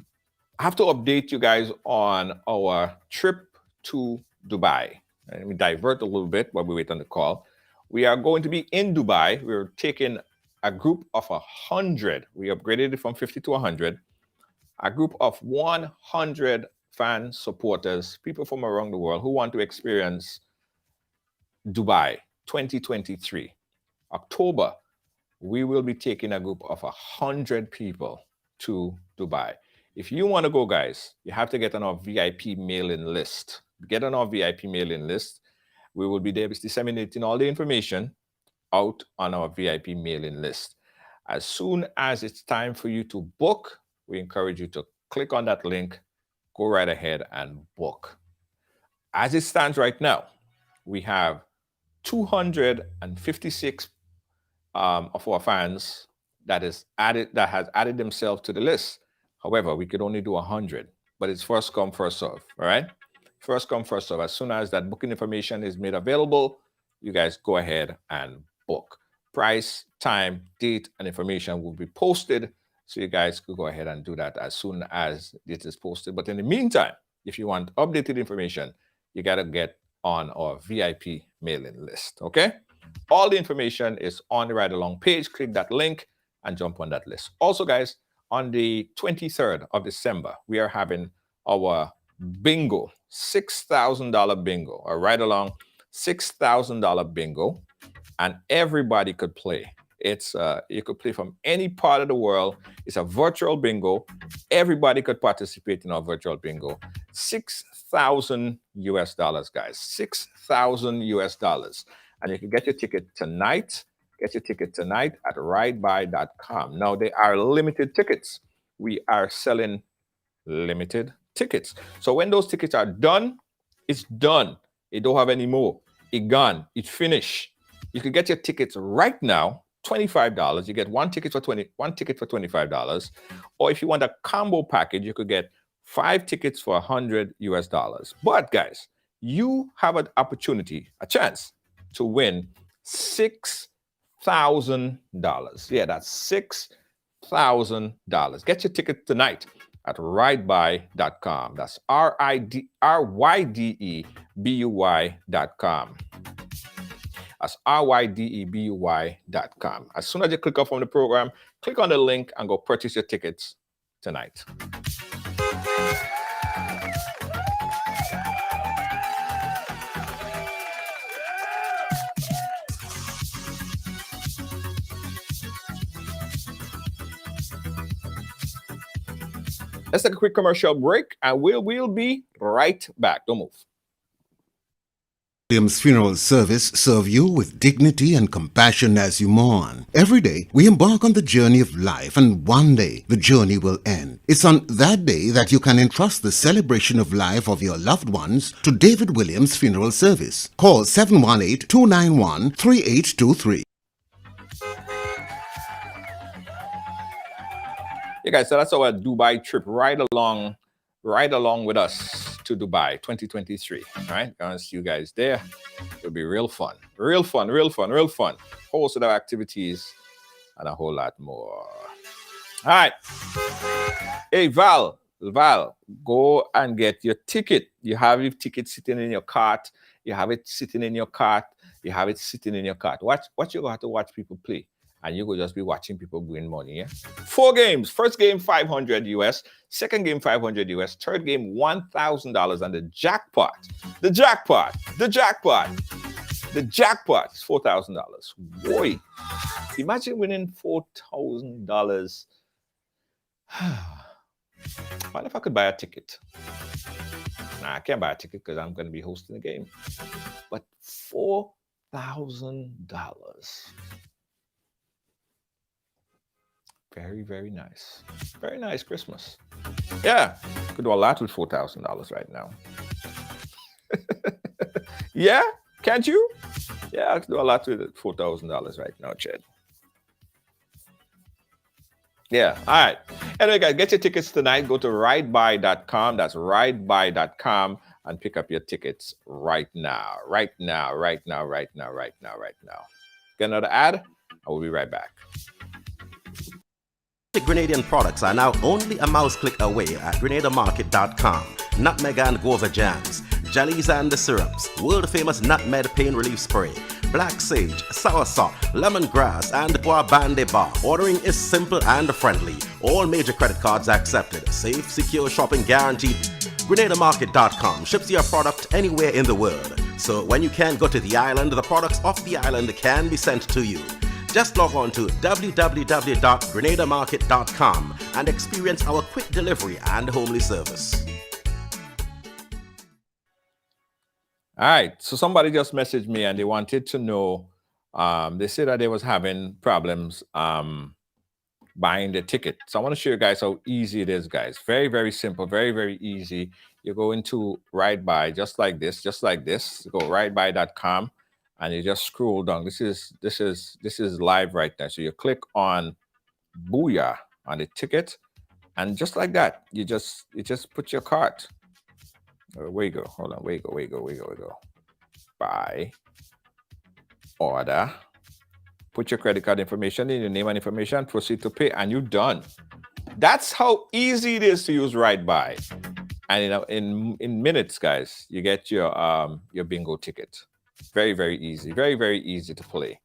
have to update you guys on our trip to Dubai. Let me divert a little bit while we wait on the call. We are going to be in Dubai. We're taking a group of 100. We upgraded it from 50 to 100. A group of 100 fan supporters, people from around the world who want to experience Dubai 2023. October, we will be taking a group of 100 people to Dubai. If you want to go, guys, you have to get on our VIP mailing list. Get on our VIP mailing list. We will be there disseminating all the information out on our VIP mailing list. As soon as it's time for you to book, we encourage you to click on that link, go right ahead and book. As it stands right now, we have 256 of our fans that has added themselves to the list. However, we could only do 100, but it's first come, first serve. All right, first come, first serve. As soon as that booking information is made available, you guys go ahead and book. Price, time, date, and information will be posted, so you guys could go ahead and do that as soon as it is posted. But in the meantime, if you want updated information, you got to get on our VIP mailing list. Okay. All the information is on the Ride Along page. Click that link and jump on that list. Also, guys, on the 23rd of December, we are having our bingo, $6,000 bingo, a Ride Along $6,000 bingo, and everybody could play. It's you could play from any part of the world. It's a virtual bingo. Everybody could participate in our virtual bingo. $6,000 US, guys. $6,000 US. And you can get your ticket tonight. Get your ticket tonight at ridebuy.com. Now, they are limited tickets. We are selling limited tickets. So when those tickets are done, it's done. It don't have any more. It gone. It finished. You can get your tickets right now, $25. You get one ticket for $25. Or if you want a combo package, you could get 5 tickets for $100 US. But guys, you have an opportunity, a chance to win $6,000. Yeah, that's $6,000. Get your ticket tonight at ridebuy.com. That's RYDEBUY.com. That's RYDEBUY.com. As soon as you click off on the program, click on the link and go purchase your tickets tonight. Let's take a quick commercial break and we'll be right back. Don't move. Williams Funeral Service serve you with dignity and compassion as you mourn. Every day, we embark on the journey of life, and one day, the journey will end. It's on that day that you can entrust the celebration of life of your loved ones to David Williams Funeral Service. Call 718-291-3823. Yeah, guys, so that's our Dubai trip. Ride along with us to Dubai 2023. All right, gonna see you guys there. It'll be real fun. Whole set of activities and a whole lot more. All right. Hey, Val, go and get your ticket. You have your ticket sitting in your cart. You have it sitting in your cart. Watch you have to watch people play. And you could just be watching people win money. Yeah? 4 games. First game, $500 US. Second game, $500 US. Third game, $1,000. And the jackpot is $4,000. Boy, imagine winning $4,000. What if I could buy a ticket? Nah, I can't buy a ticket because I'm going to be hosting the game. But $4,000. Very, very nice. Very nice Christmas. Yeah, could do a lot with $4,000 right now. Yeah, can't you? Yeah, I could do a lot with $4,000 right now, Chad. Yeah, all right. Anyway, guys, get your tickets tonight. Go to ridebuy.com. That's ridebuy.com and pick up your tickets right now. Get another ad. I will be right back. Grenadian products are now only a mouse click away at GrenadaMarket.com. Nutmeg and guava jams, jellies and syrups, world famous nutmeg pain relief spray, black sage, soursop, lemongrass, and guabande bar. Ordering is simple and friendly. All major credit cards accepted. Safe, secure shopping guaranteed. GrenadaMarket.com ships your product anywhere in the world. So when you can't go to the island, the products off the island can be sent to you. Just log on to www.grenadamarket.com and experience our quick delivery and homely service. All right, so somebody just messaged me and they wanted to know, they said that they was having problems buying the ticket. So I want to show you guys how easy it is, guys. Very, very simple, very, very easy. You go into Ride By just like this, You go rideby.com and you just scroll down. This is live right now. So you click on Booyah on the ticket, and just like that, you just put your cart. Where you go? Hold on. Where you go? Buy, order, put your credit card information in, your name and information, proceed to pay, and you're done. That's how easy it is to use Ride By. And in minutes, guys, you get your bingo ticket. Very, very easy. Very, very easy to play.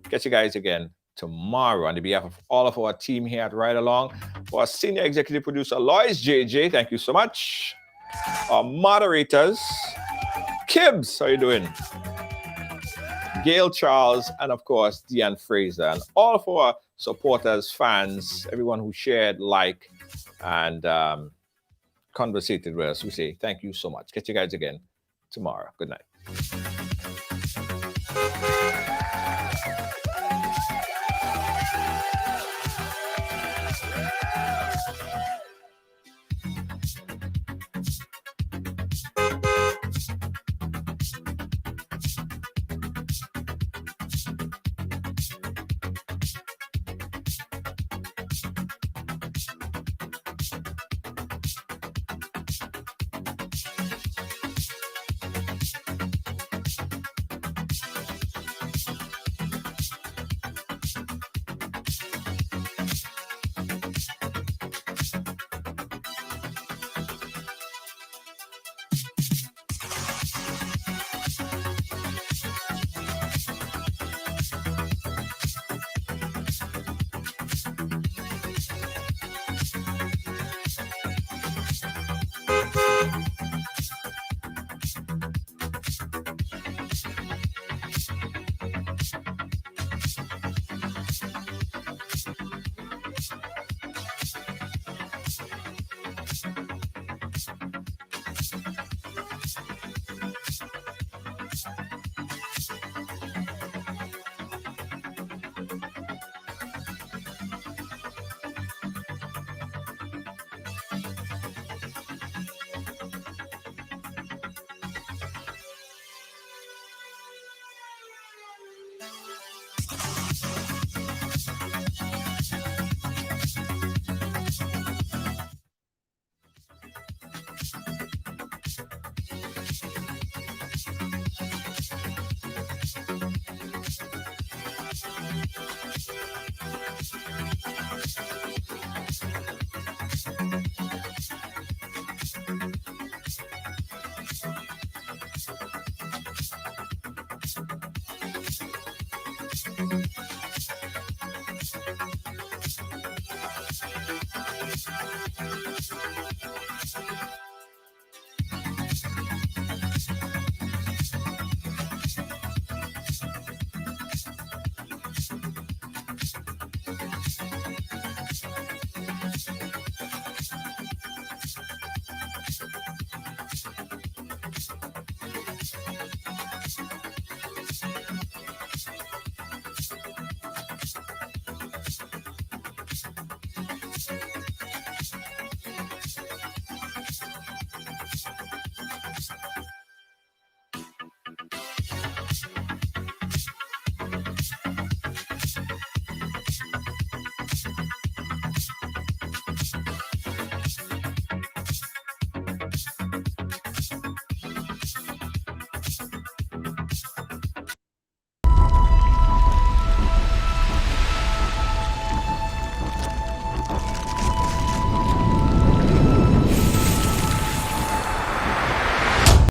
Catch you guys again tomorrow on behalf of all of our team here at Ride Along. For our senior executive producer, Lois JJ, thank you so much. Our moderators, Kibbs, how you doing? Gail Charles, and of course, Deanne Fraser. And all of our supporters, fans, everyone who shared, and conversated with us, we say thank you so much. Catch you guys again tomorrow. Good night.